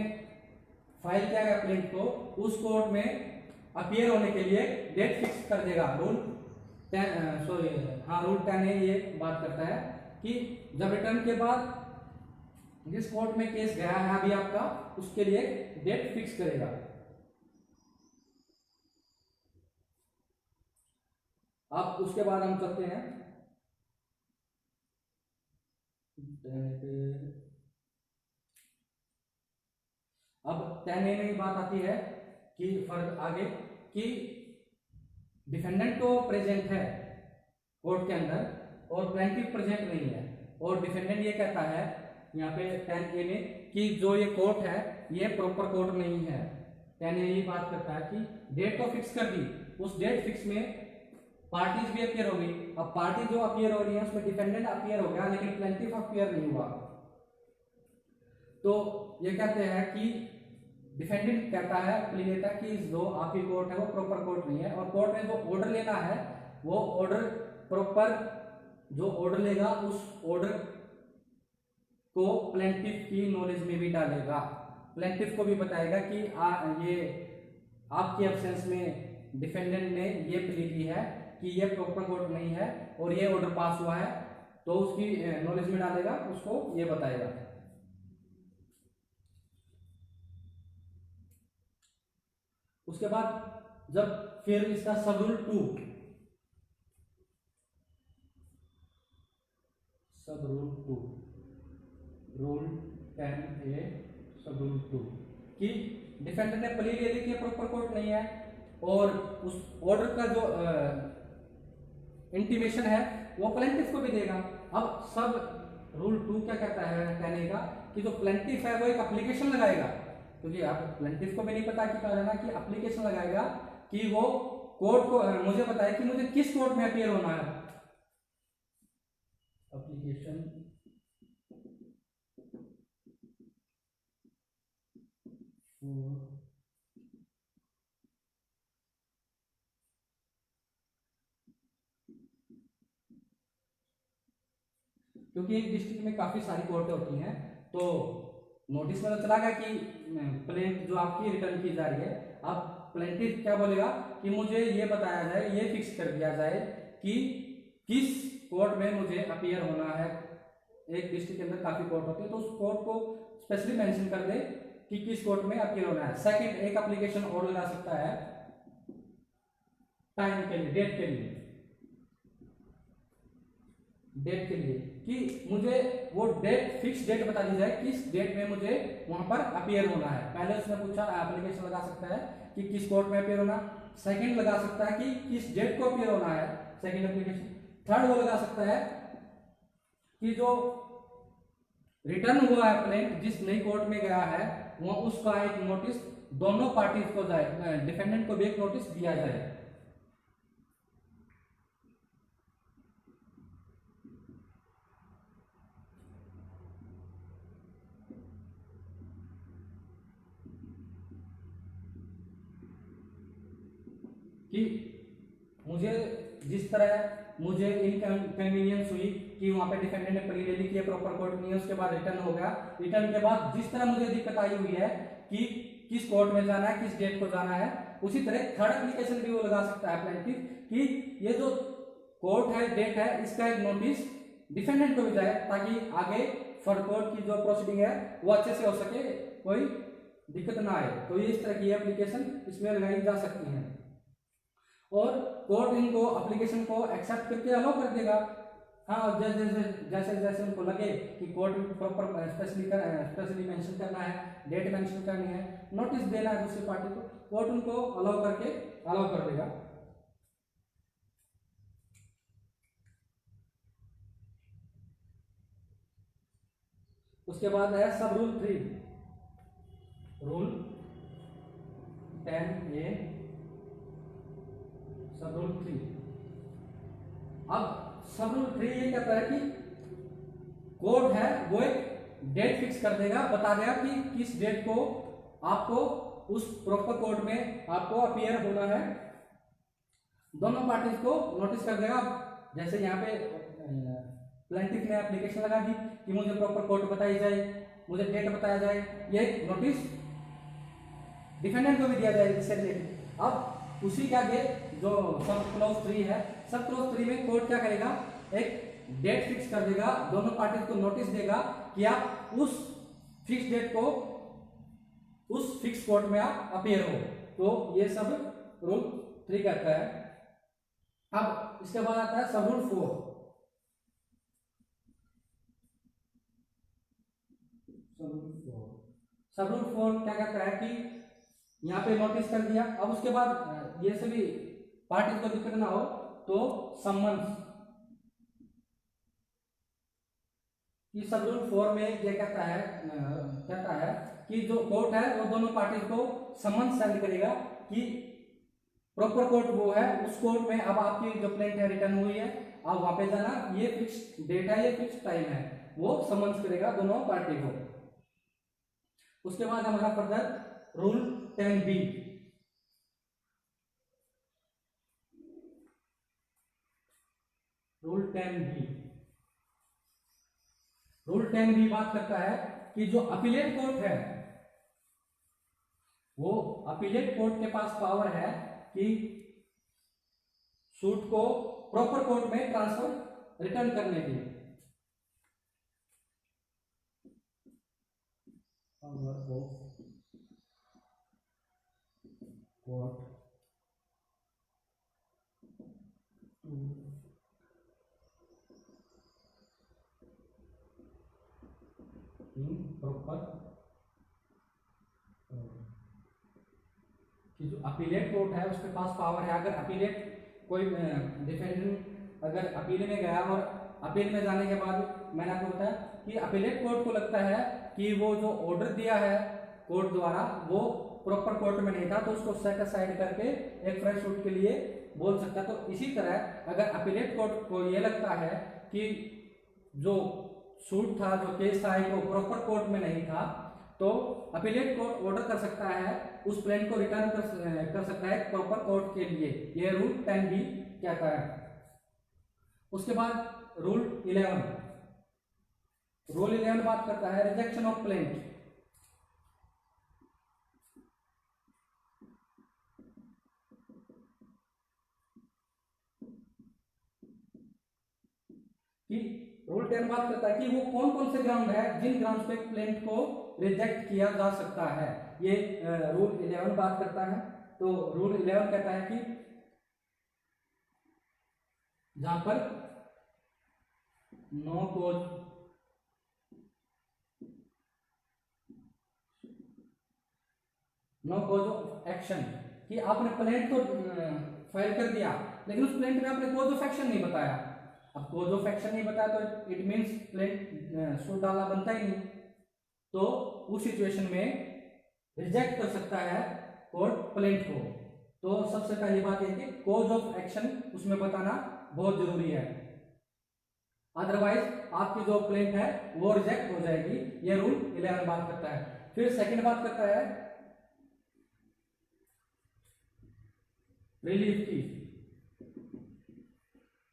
फाइल किया गया प्लेंट को, उस कोर्ट में अपीयर होने के लिए डेट फिक्स कर देगा। रूल 10A ये बात करता है कि जब रिटर्न के बाद जिस कोर्ट में केस गया है अभी आपका, उसके लिए डेट फिक्स करेगा। अब उसके बाद हम चलते हैं अब 10A में बात आती है कि फर्क आगे कि डिफेंडेंट तो प्रेजेंट है कोर्ट के अंदर और प्लेंटिफ प्रेजेंट नहीं है, और डिफेंडेंट ये कहता है यहाँ पे 10A में कि जो ये कोर्ट है ये प्रॉपर कोर्ट नहीं है। 10A ये बात करता है कि डेट तो फिक्स कर दी, उस डेट फिक्स में पार्टीज भी अपीयर होगी। अब पार्टी जो अपीयर हो रही है उसमें डिफेंडेंट अपीयर हो गया लेकिन प्लेंटिफ अपीयर नहीं हुआ, तो ये कहते हैं कि डिफेंडेंट कहता है प्ली लेता है कि जो आपकी कोर्ट है वो प्रॉपर कोर्ट नहीं है, और कोर्ट में जो ऑर्डर लेना है वो ऑर्डर प्रॉपर जो ऑर्डर लेगा उस ऑर्डर को प्लेंटिफ की नॉलेज में भी डालेगा, प्लेंटिफ को भी बताएगा कि ये आपकी एब्सेंस में डिफेंडेंट ने ये प्ली दी है कि ये प्रॉपर कोर्ट नहीं है और ये ऑर्डर पास हुआ है, तो उसकी नॉलेज में डालेगा, उसको ये बताएगा। उसके बाद जब फिर इसका सब रूल 2 रूल 10A सब रूल 2 कि डिफेंडेंट ने प्ली ले ली कि प्रॉपर कोर्ट नहीं है, और उस ऑर्डर का जो इंटीमेशन है वो प्लेंटिफ को भी देगा। अब सब रूल 2 क्या कहता है कहने का कि जो प्लेंटिफ है वो एक एप्लीकेशन लगाएगा क्योंकि आप प्लेंटिफ को भी नहीं पता कि क्या कि एप्लीकेशन लगाएगा कि वो कोर्ट को मुझे पता है कि मुझे किस कोर्ट में अपीयर होना है। एप्लीकेशन क्योंकि एक डिस्ट्रिक्ट में काफी सारी कोर्टें होती हैं, तो नोटिस में तो चला गया कि प्लेंट जो आपकी रिटर्न की जा रही है, अब प्लेंटिफ क्या बोलेगा कि मुझे ये बताया जाए, ये फिक्स कर दिया जाए कि किस कोर्ट में मुझे अपीयर होना है। एक डिस्ट्रिक्ट के अंदर काफी कोर्ट होती है, तो उस कोर्ट को स्पेशली मेंशन कर दे कि किस कोर्ट में अपीयर होना है। सेकंड, एक एप्लीकेशन और लगा सकता है टाइम के लिए, डेट के लिए, कि मुझे वो डेट, फिक्स डेट बता दी जाए किस डेट में मुझे वहां पर अपीयर होना है। पहले उसने पूछा, एप्लीकेशन लगा सकता है कि किस कोर्ट में अपीयर होना। सेकंड लगा सकता है कि किस डेट को अपीयर होना है, सेकंड एप्लीकेशन। थर्ड वो लगा सकता है कि जो रिटर्न हुआ है प्लेंट, जिस नई कोर्ट में गया है, वह उसका एक नोटिस दोनों पार्टीज को जाए, डिफेंडेंट को भी एक नोटिस दिया जाए। कि मुझे जिस तरह मुझे इनकन्वीनियंस हुई कि वहां पे डिफेंडेंट ने प्ली ले ली कि प्रॉपर कोर्ट नहीं है, उसके बाद रिटर्न हो गया, रिटर्न के बाद जिस तरह मुझे दिक्कत आई हुई है कि किस कोर्ट में जाना है, किस डेट को जाना है, उसी तरह थर्ड एप्लीकेशन भी वो लगा सकता है प्लेंटिफ कि ये जो कोर्ट है, डेट है, इसका एक नोटिस डिफेंडेंट को भी जाए ताकि आगे फर्दर कोर्ट की जो प्रोसीडिंग है वो अच्छे से हो सके, कोई दिक्कत ना आए। तो ये इस तरह की एप्लीकेशन इसमें लगाई जा सकती है और कोर्ट इनको एप्लीकेशन को एक्सेप्ट करके अलाउ कर देगा। हाँ, जैसे जैसे उनको लगे कि कोर्ट प्रॉपर स्पेशली मेंशन करना है, डेट मेंशन करनी है, नोटिस देना है दूसरी पार्टी को, कोर्ट उनको अलाउ कर देगा। उसके बाद है सब रूल 3, रूल 10A, सब रूल 3। अब सब रूल 3 ये कहता है कि कोर्ट है वो एक डेट फिक्स कर देगा, बता देगा कि किस डेट को आपको उस प्रॉपर कोर्ट में आपको अपीयर होना है। दोनों पार्टीज को नोटिस कर देगा। जैसे यहाँ पे प्लेंटिफ ने एप्लीकेशन लगा दी कि मुझे प्रॉपर कोर्ट बताई जाए, मुझे डेट बताया जाए, ये नोटिस डिफेंडेंट को भी दिया जाए इससे रिलेटेड। अब उसी के आगे जो सब क्लॉज 3 है, सब क्लॉज 3 में कोर्ट क्या करेगा, एक डेट फिक्स कर देगा, दोनों पार्टीज को नोटिस देगा कि आप उस फिक्स डेट को उस फिक्स कोर्ट में आप अपीयर हो। तो ये सब रूल 3 कहता है। अब इसके बाद आता है सब रूल 4। सब रूल 4 क्या कहता है कि यहाँ पे नोटिस कर दिया, अब उसके बाद ये सभी पार्टीज को दिक्कत ना हो तो सम्मन्स कि सब रूल 4 में ये कहता है कि जो कोर्ट है वो दोनों पार्टीज को सम्मन्स सेंड करेगा कि प्रॉपर कोर्ट वो है, उस कोर्ट में अब आपकी जो प्लेंट है रिटर्न हुई है, आप वहां पे जाना, ये फिक्स डेट है, ये फिक्स टाइम है, वो सम्मन्स करेगा दोनों पार्टी को। उसके बाद हमारा further rule 10B। Rule 10B, rule 10B बात करता है कि जो अपीलेट कोर्ट है, वो अपीलेट कोर्ट के पास पावर है कि सूट को प्रॉपर कोर्ट में ट्रांसफर रिटर्न करने के लिए। पावर ऑफ कोर्ट प्रॉपर कि जो अपीलेट कोर्ट है उसके पास पावर है, अगर अपीलेट कोई डिफेंडेंट अगर अपील में गया और अपील में जाने के बाद मैंने आपको बताया कि अपीलेट कोर्ट को लगता है कि वो जो ऑर्डर दिया है कोर्ट द्वारा वो प्रॉपर कोर्ट में नहीं था, तो उसको सेट असाइड करके एक फ्रेश शूट के लिए बोल सकता है। तो इसी तरह अगर अपीलेट कोर्ट को ये लगता है कि जो सूट था, जो केस था, वो प्रॉपर कोर्ट में नहीं था, तो अपीलेट कोर्ट ऑर्डर कर सकता है, उस प्लेन को रिटर्न कर सकता है प्रॉपर कोर्ट के लिए। ये रूल 10 भी कहता है। उसके बाद रूल 11 बात करता है रिजेक्शन ऑफ प्लेंट। कि रूल 10 बात करता है कि वो कौन कौन से ग्राउंड है जिन ग्राउंड पे प्लेंट को रिजेक्ट किया जा सकता है। ये रूल 11 बात करता है। तो रूल 11 कहता है कि जहां पर नो कॉज ऑफ एक्शन, कि आपने प्लेंट तो फाइल कर दिया लेकिन उस प्लेंट में आपने कॉज ऑफ एक्शन नहीं बताया। अब कॉज ऑफ एक्शन नहीं बताया तो इट मींस प्लेंट सूट डालना बनता ही नहीं। तो उस सिचुएशन में रिजेक्ट कर सकता है कोर्ट प्लेंट को। तो सबसे पहली बात यह कि कॉज ऑफ एक्शन उसमें बताना बहुत जरूरी है, अदरवाइज आपकी जो प्लेंट है वो रिजेक्ट हो जाएगी। ये रूल 11 बात करता है। फिर सेकंड बात करता है रिलीफ की,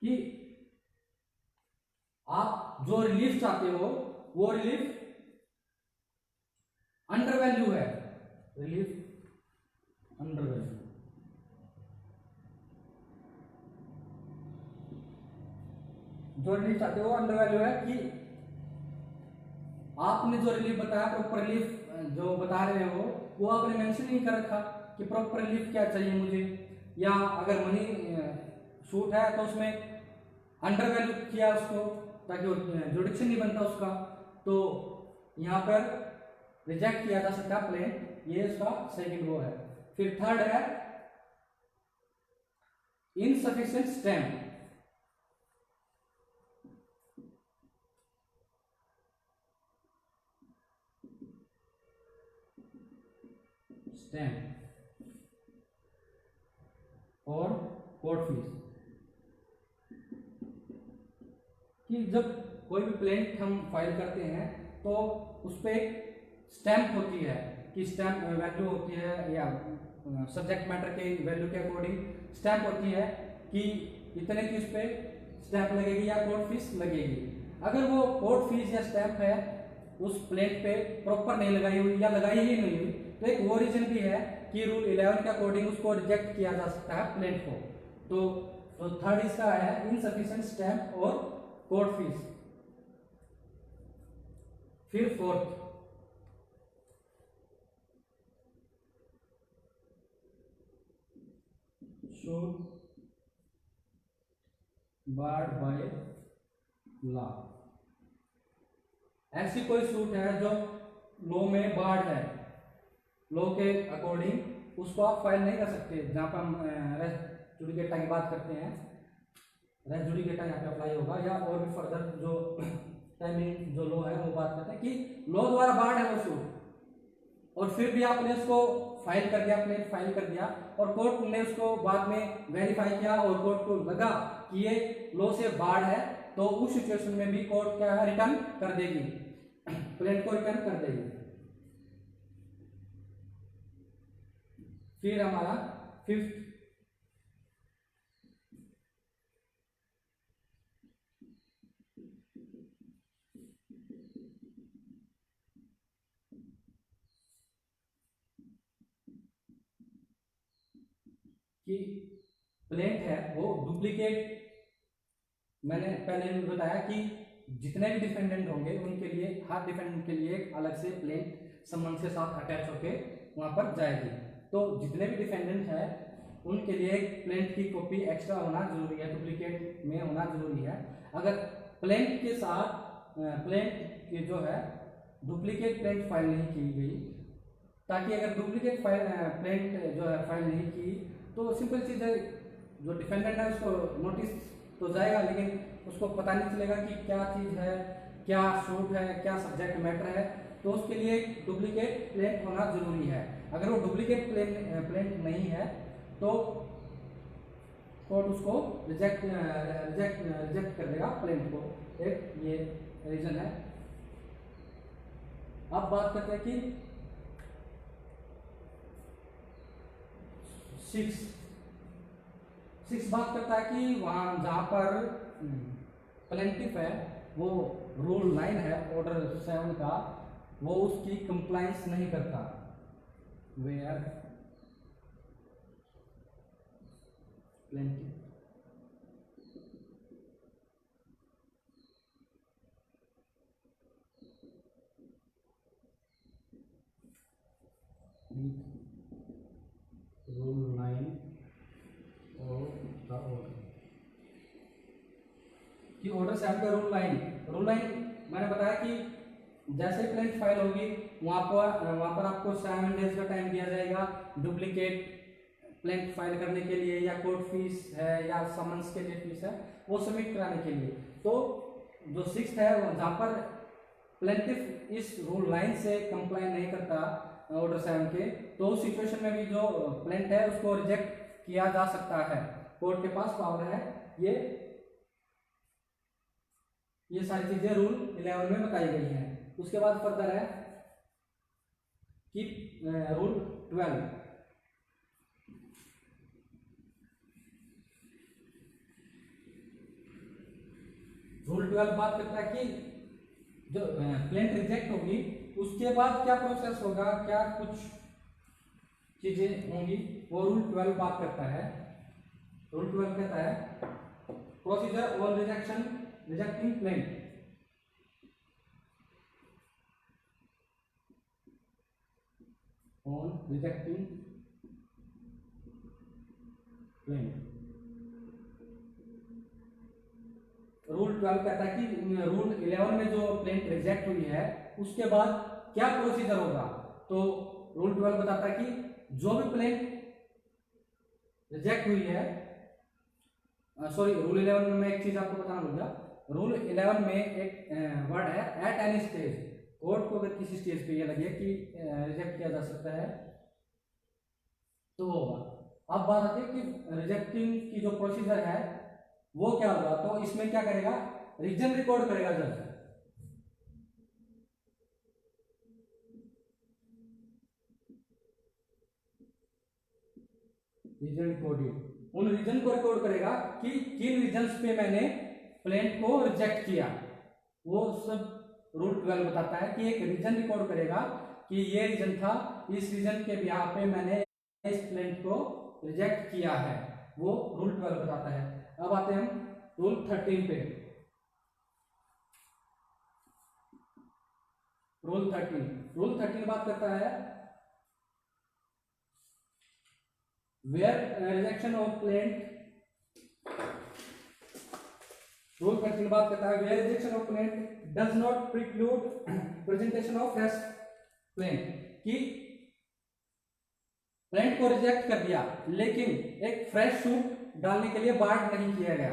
कि आप जो रिलीफ चाहते हो वो रिलीफ अंडर वैल्यू है, रिलीफ अंडर वैल्यू। जो रिलीफ चाहते हो अंडर वैल्यू है, कि आपने जो रिलीफ बताया प्रॉपर रिलीफ जो बता रहे हो वो आपने मेंशन नहीं कर रखा कि प्रॉपर रिलीफ क्या चाहिए मुझे, या अगर मनी शूट है तो उसमें अंडर वैल्यू किया उसको ताकि जुडिक्शन नहीं बनता उसका। तो यहाँ पर रिजेक्ट किया जा सकता है प्लेन, ये उसका सेकंड वो है। फिर थर्ड है इनसफिशिएंट स्टैम्प। और कोर्ट फीस, कि जब कोई भी प्लेंट हम फाइल करते हैं तो उस पर एक स्टैंप होती है, कि स्टैंप वैल्यू होती है या सब्जेक्ट मैटर के वैल्यू के अकॉर्डिंग स्टैंप होती है कि इतने की उस पर स्टैंप लगेगी या कोर्ट फीस लगेगी। अगर वो कोर्ट फीस या स्टैंप है उस प्लेंट पे प्रॉपर नहीं लगाई हुई या लगाई ही नहीं हुई, तो एक वो रीजन भी है कि रूल 11 के अकॉर्डिंग उसको रिजेक्ट किया जा सकता है प्लेंट को। तो थर्ड इसका है इनसफिशिएंट स्टैम्प और कोर्ट फीस। फिर fourth shoot barred by law. ऐसी कोई सूट है जो लॉ में बार्ड है, लॉ के अकॉर्डिंग उसको आप फाइल नहीं कर सकते। जहां पर हम रेस जुडिकेटा की बात करते हैं, रेस जुडिकेटा यहाँ पे अप्लाई होगा, या और भी फर्दर जो टाइमिंग जो लॉ है वो बात करते हैं कि लॉ द्वारा बार्ड है वो सूट, और फिर भी आपने उसको फाइल कर दिया, प्लेंट फाइल कर दिया और कोर्ट ने उसको बाद में वेरीफाई किया और कोर्ट को लगा कि ये लॉ से बार्ड है, तो उस सिचुएशन में भी कोर्ट क्या है रिटर्न कर देगी, प्लेंट को रिटर्न कर देगी। फिर हमारा फिफ्थ कि प्लेंट है वो डुप्लीकेट, मैंने पहले भी बताया कि जितने भी डिफेंडेंट होंगे उनके लिए, हर डिफेंडेंट के लिए एक अलग से प्लेंट सम्मन के साथ अटैच होके वहां पर जाएगी। तो जितने भी डिफेंडेंट है उनके लिए एक प्लेंट की कॉपी एक्स्ट्रा होना जरूरी है, डुप्लीकेट में होना जरूरी है। अगर प्लेंट के साथ प्लेंट की जो है डुप्लीकेट प्लेंट फाइल नहीं की गई, ताकि अगर डुप्लीकेट प्लेंट जो है फाइल नहीं की तो सिंपल चीज़ है, जो डिफेंडेंट है उसको नोटिस तो जाएगा लेकिन उसको पता नहीं चलेगा कि क्या चीज़ है, क्या शूट है, क्या सब्जेक्ट मैटर है। तो उसके लिए डुप्लीकेट प्लेंट होना जरूरी है। अगर वो डुप्लीकेट प्लेंट नहीं है तो कोर्ट उसको रिजेक्ट कर देगा प्लेंट को। एक ये रीजन है। अब बात करते हैं कि सिक्स बात करता है कि वहां जहां पर प्लेंटिफ है वो रूल 9 है ऑर्डर 7 का, वो उसकी कंप्लायंस नहीं करता। वेयर प्लेंटिफ रूल 9 और द ऑर्डर कि ऑर्डर 7 का रूल 9 मैंने बताया कि जैसे प्लेंट फाइल होगी वहां पर आपको 7 डेज का टाइम दिया जाएगा डुप्लीकेट प्लेंट फाइल करने के लिए, या कोर्ट फीस है या समन्स के लिए फीस है वो सबमिट कराने के लिए। तो जो 6 है जहां पर प्लेंटिफ इस रूल 9 से कंप्लाई नहीं करता ऑर्डर 7 के, तो उस सिचुएशन में भी जो प्लेंट है उसको रिजेक्ट किया जा सकता है। कोर्ट के पास पावर है ये सारी चीजें रूल 11 में बताई गई हैं। उसके बाद फर्दर है कि रूल 12 बात करता है कि जो प्लेंट रिजेक्ट होगी उसके बाद क्या प्रोसेस होगा, क्या कुछ चीजें होंगी, वो रूल 12 बात करता है। रूल 12 कहता है procedure on rejecting plaint. On rejecting plaint rule 12 कहता है कि रूल 11 में जो प्लेंट रिजेक्ट हुई है उसके बाद क्या प्रोसीजर होगा। तो रूल 12 बताता है कि जो भी प्लेंट रिजेक्ट हुई है, सॉरी रूल 11 में एक चीज आपको बताना भूल गया। रूल 11 में एक वर्ड है एट एनी स्टेज। कोर्ट को अगर किसी स्टेज पे ये लगे कि रिजेक्ट किया जा सकता है तो होगा। अब बात आती है कि रिजेक्टिंग की जो प्रोसीजर है वो क्या होगा। तो इसमें क्या करेगा, रीजन रिकॉर्ड करेगा जज। रीजन रिकॉर्डिंग उन रीजन को रिकॉर्ड करेगा कि किन रीजन्स पे मैंने प्लेंट को रिजेक्ट किया। वो सब रूल 12 बताता है कि एक रीजन रिकॉर्ड करेगा कि ये रीजन था, इस रीजन के बिहाफ पे मैंने इस प्लेंट को रिजेक्ट किया है, वो रूल 12 बताता है। अब आते हैं हम रूल 13 पे। रूल 13 बात करता है where rejection of plaint. Rule 13 बात करता है where rejection of plaint does not preclude presentation of fresh plaint. कि प्लेंट को रिजेक्ट कर दिया लेकिन एक फ्रेश सूट डालने के लिए बार्ड नहीं किया गया।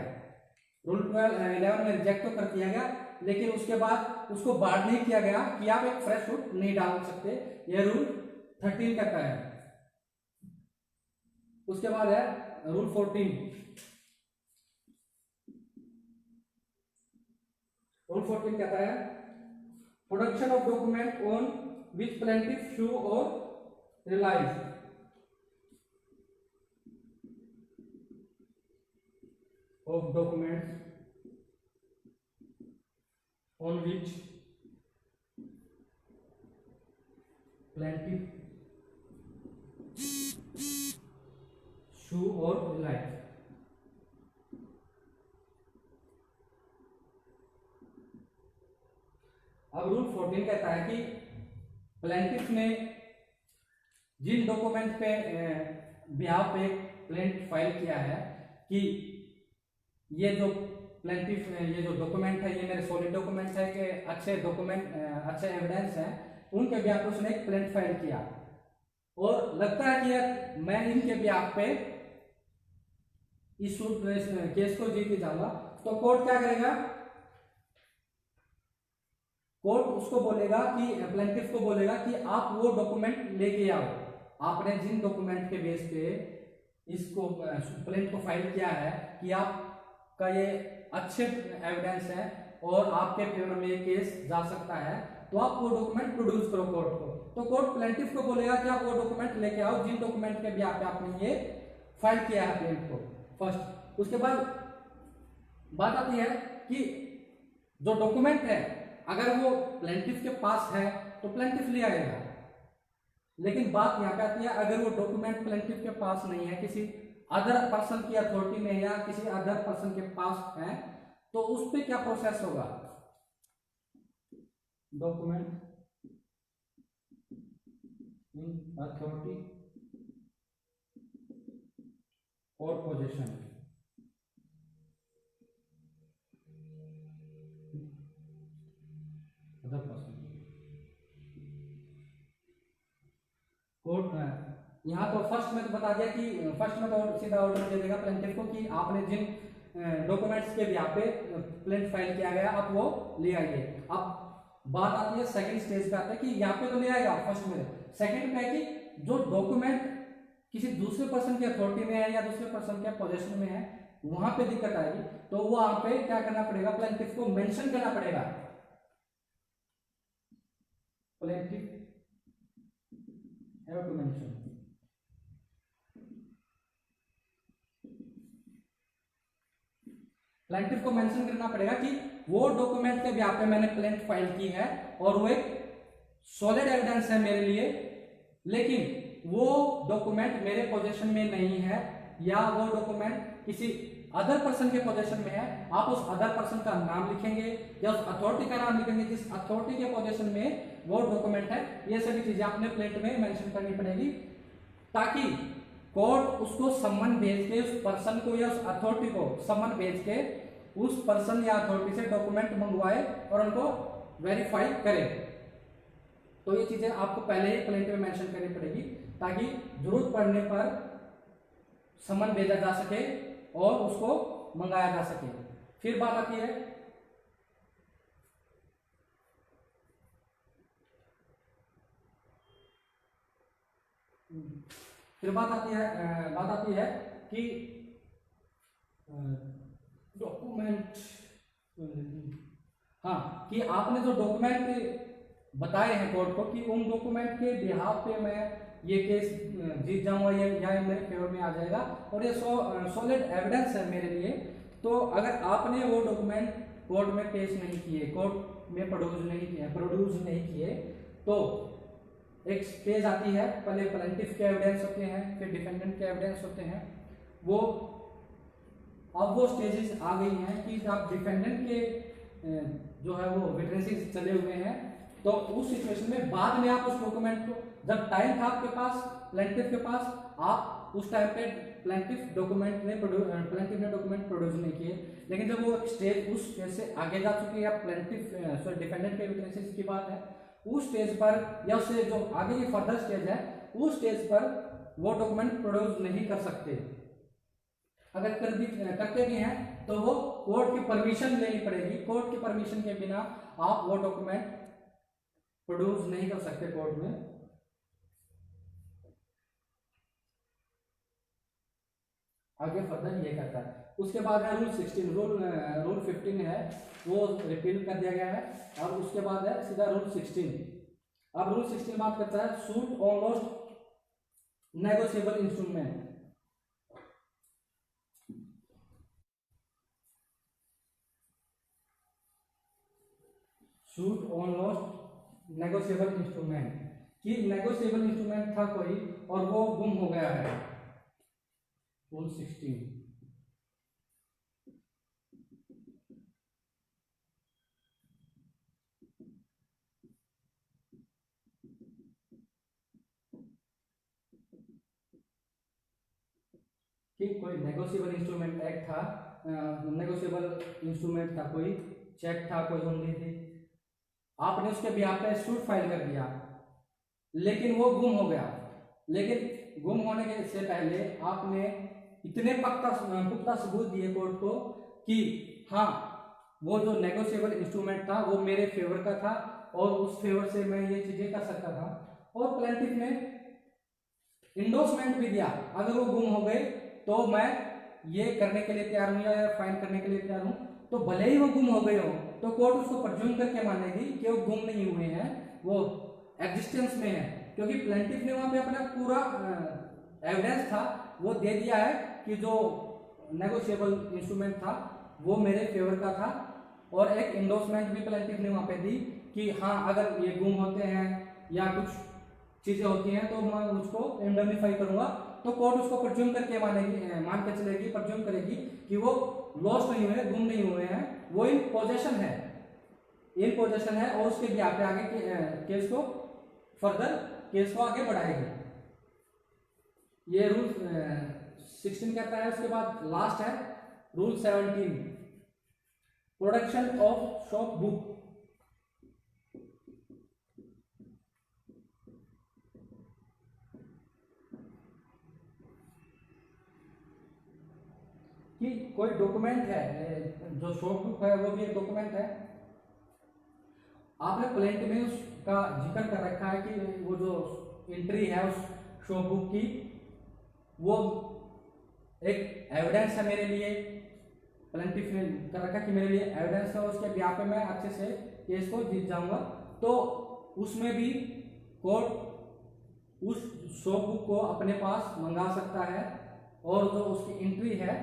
रूल 11 में रिजेक्ट तो कर दिया गया लेकिन उसके बाद उसको बार्ड नहीं किया गया कि आप एक फ्रेश सूट नहीं डाल सकते, यह रूल 13 कहता है। उसके बाद है रूल 14। रूल 14 कहता है production of document on which plaintiff sue और relies. of documents on which plaintiff sue or rely। अब रूल 14 कहता है कि प्लेंटिफ ने जिन डॉक्यूमेंट पे बिहाफ पे प्लेंट फाइल किया है कि ये जो प्लेंटिफ ये जो डॉक्यूमेंट है ये मेरे सॉलिड डॉक्यूमेंट है कि अच्छे डॉक्यूमेंट अच्छे एविडेंस हैं, उनके बिहाफ पे उसने एक प्लेंट फाइल किया और लगता है कि मैं इनके बिहाफ पे इस केस को जीत के जाऊंगा। तो कोर्ट क्या करेगा, कोर्ट उसको बोलेगा कि प्लेंटिफ को बोलेगा कि आप वो डॉक्यूमेंट लेके आओ, आपने जिन डॉक्यूमेंट के बेस पे इसको प्लेंट को फाइल किया है कि आपका ये अच्छे एविडेंस है और आपके फेवर में ये केस जा सकता है, तो आप वो डॉक्यूमेंट प्रोड्यूस करो कोर्ट को। तो कोर्ट प्लेंटिफ को बोलेगा कि आप वो डॉक्यूमेंट लेके आओ जिन डॉक्यूमेंट के बिहाफ पे आपने ये फाइल किया है प्लेंट को फर्स्ट। उसके बाद बात आती है कि जो डॉक्यूमेंट है अगर वो प्लेंटिफ के पास है तो प्लेंटिफ ले आएगा, लेकिन बात यहाँ पे आती है अगर वो डॉक्यूमेंट प्लेंटिफ के पास नहीं है, किसी अदर पर्सन की अथॉरिटी में या किसी अदर पर्सन के पास है, तो उस पे क्या प्रोसेस होगा। डॉक्यूमेंट इन अथॉरिटी और पोजीशन, अदर पर्सन कोर्ट। यहाँ तो फर्स्ट में तो बता दिया कि फर्स्ट में तो सीधा ऑर्डर दे देगा प्लेंटिफ को कि आपने जिन डॉक्यूमेंट्स के बिहाफ पे प्लेंट फाइल किया गया आप वो ले आइए। अब बात आती है सेकंड स्टेज पे, आता है कि यहाँ पे तो ले आएगा फर्स्ट में, सेकंड में है कि जो डॉक्यूमेंट किसी दूसरे पर्सन की अथॉरिटी में है या दूसरे पर्सन के पोजीशन में है वहां पे दिक्कत आएगी, तो वहां पे क्या करना पड़ेगा, प्लेंटिफ को मेंशन करना पड़ेगा। Plaintiff have to mention, plaintiff को मेंशन करना पड़ेगा कि वो डॉक्यूमेंट के बिहाफ पे मैंने प्लेंट फाइल की है और वो एक सॉलिड एविडेंस है मेरे लिए, लेकिन वो डॉक्यूमेंट मेरे पोजीशन में नहीं है या वो डॉक्यूमेंट किसी अदर पर्सन के पोजीशन में है। आप उस अदर पर्सन का नाम लिखेंगे या उस अथॉरिटी का नाम लिखेंगे जिस अथॉरिटी के पोजीशन में वो डॉक्यूमेंट है। ये सभी चीजें आपने प्लेंट में मेंशन करनी पड़ेगी ताकि कोर्ट उसको सम्मन भेज के उस पर्सन को या उस अथॉरिटी को सम्मन भेज के उस पर्सन या अथॉरिटी से डॉक्यूमेंट मंगवाए और उनको वेरीफाई करे। तो ये चीजें आपको पहले ही प्लेंट में मेंशन करनी पड़ेगी ताकि जरूरत पड़ने पर सम्मन भेजा जा सके और उसको मंगाया जा सके। फिर बात आती है बात आती है कि डॉक्यूमेंट, हाँ, कि आपने जो डॉक्यूमेंट बताए हैं कोर्ट को कि उन डॉक्यूमेंट के बिहाफ पे मैं ये केस जीत जाऊंगा या मेरे फेवर में आ जाएगा और ये सॉलिड एविडेंस है मेरे लिए। तो अगर आपने वो डॉक्यूमेंट कोर्ट में पेश नहीं किए, कोर्ट में प्रोड्यूस नहीं किए, तो एक स्टेज आती है, पहले प्लेंटिफ के एविडेंस होते हैं, फिर डिफेंडेंट के एविडेंस होते हैं। वो अब वो स्टेजेस आ गई हैं कि आप डिफेंडेंट के जो है वो विटनेसेस चले हुए हैं, तो उस सिचुएशन में बाद में आप उस डॉक्यूमेंट को, जब टाइम था आपके पास प्लेंटिफ के पास, आप उस टाइम पे प्लेंटिफ ने डॉक्यूमेंट प्रोड्यूस नहीं किए, लेकिन जब वो स्टेज उस स्टेज से आगे जा चुकी है, प्लेंटिफ डिफेंडेंट के विटनेसेस की बात है, उस स्टेज पर या उससे जो आगे की फर्दर स्टेज है उस स्टेज पर वो डॉक्यूमेंट प्रोड्यूस नहीं कर सकते। अगर करते भी हैं तो वो कोर्ट की परमिशन लेनी पड़ेगी, कोर्ट की परमिशन के बिना आप वो डॉक्यूमेंट प्रोड्यूस नहीं कर सकते कोर्ट में। आगे फर्दर ये करता है। उसके बाद है रूल 16, रूल 15 है वो रिपील कर दिया गया है। अब उसके बाद है सीधा रूल 16। अब रूल 16 बात करता है suit on lost negotiable instrument. Suit on lost negotiable instrument, कि नेगोशिएबल इंस्ट्रूमेंट था कोई और वो गुम हो गया है। रूल 16 कि कोई नेगोशिएबल इंस्ट्रूमेंट एक्ट था, नेगोशिएबल इंस्ट्रूमेंट था, कोई चेक था, कोई हुंडी थी, आपने उसके बिहाफ पे सूट फाइल कर दिया, लेकिन वो गुम हो गया। लेकिन गुम होने के से पहले आपने इतने पुख्ता सबूत दिए कोर्ट को कि हाँ वो जो नेगोशिएबल इंस्ट्रूमेंट था वो मेरे फेवर का था और उस फेवर से मैं ये चीजें कर सकता था। और प्लेंटिफ ने इंडोर्समेंट भी दिया, अगर वो गुम हो गए तो मैं ये करने के लिए तैयार हूँ या फाइन करने के लिए तैयार हूँ। तो भले ही वो गुम हो गए हो तो कोर्ट उसको प्रज्यूम करके मानेगी कि वो गुम नहीं हुए हैं, वो एग्जिस्टेंस में है, क्योंकि प्लेंटिफ ने वहां पे अपना पूरा एविडेंस था वो दे दिया है कि जो नेगोशिएबल इंस्ट्रूमेंट था वो मेरे फेवर का था। और एक इंडोर्समेंट भी प्लेंटिफ ने वहां पे दी कि हाँ अगर ये गुम होते हैं या कुछ चीजें होती हैं तो मैं उसको इंडemnify करूंगा। तो कोर्ट उसको प्रज्यूम करके मान के चलेगी, प्रज्यूम करेगी कि वो लॉस्ट नहीं हुए, गुम नहीं हुए हैं, वो इन पोजेशन है, इन पोजेशन है, और उसके बिहाफ पे आगे केस को फर्दर केस को आगे बढ़ाएगी। ये रूल 16 कहता है। उसके बाद लास्ट है rule 17, production of shop book. कि कोई डॉक्यूमेंट है, जो शॉप बुक है वो भी एक डॉक्यूमेंट है। आपने प्लेंट में उसका जिक्र कर रखा है कि वो जो एंट्री है उस शॉप बुक की वो एक एविडेंस है मेरे लिए, प्लेंटिफ ने कर रखा कि मेरे लिए एविडेंस है, उसके ब्याह पे मैं अच्छे से केस को जीत जाऊंगा। तो उसमें भी कोर्ट उस शॉप बुक को अपने पास मंगा सकता है और जो उसकी एंट्री है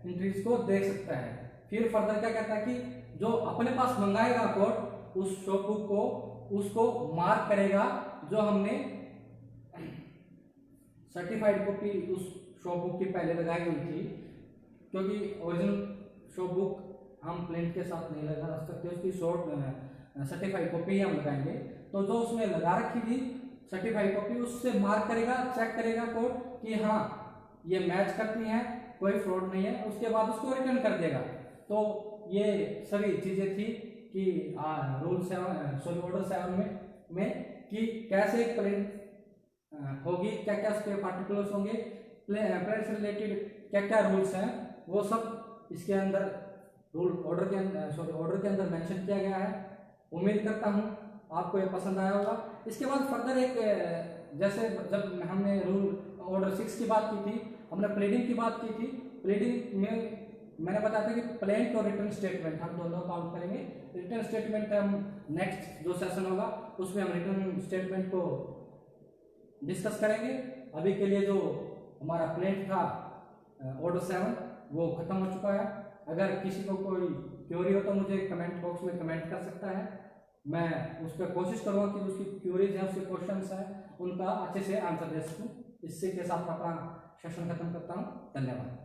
एंट्रीज को देख सकता है। फिर फर्दर क्या कहता है कि जो अपने पास मंगाएगा कोर्ट उस शॉप बुक को, उसको मार्क करेगा जो हमने सर्टिफाइड कॉपी उस शॉप बुक की पहले लगाई हुई थी, क्योंकि ओरिजिनल शॉप बुक हम प्लेंट के साथ नहीं लगा सकते, उसकी शॉर्ट सर्टिफाइड कॉपी ही हम लगाएंगे। तो जो उसमें लगा रखी थी सर्टिफाइड कॉपी उससे मार्क करेगा, चेक करेगा कोर्ट कि हाँ ये मैच करती हैं, कोई फ्रॉड नहीं है, उसके बाद उसको रिटर्न कर देगा। तो ये सभी चीजें थी कि रूल 7 ऑर्डर 7 में कि कैसे प्लेंट होगी, क्या क्या उसके पार्टिकुलर्स होंगे, प्लेंट से रिलेटेड क्या क्या रूल्स हैं, वो सब इसके अंदर ऑर्डर के अंदर मेंशन किया गया है। उम्मीद करता हूँ आपको ये पसंद आया होगा। इसके बाद फर्दर एक जैसे जब हमने रूल ऑर्डर 6 की बात की थी, हमने प्लीडिंग की बात की थी। प्लीडिंग में मैंने बताया था कि प्लेंट और रिटर्न स्टेटमेंट हम दोनों काउंट करेंगे। रिटर्न स्टेटमेंट हम नेक्स्ट जो सेशन होगा उसमें हम रिटर्न स्टेटमेंट को डिस्कस करेंगे। अभी के लिए जो हमारा प्लेंट था ऑर्डर 7 वो खत्म हो चुका है। अगर किसी को कोई क्वेरी हो तो मुझे कमेंट बॉक्स में कमेंट कर सकता है, मैं उस पर कोशिश करूँगा कि उसकी क्वेरीज हैं, उसके क्वेश्चंस हैं, उनका अच्छे से आंसर दे सकूँ। इससे के साथ अपना सेशन खत्म करता हूँ। धन्यवाद।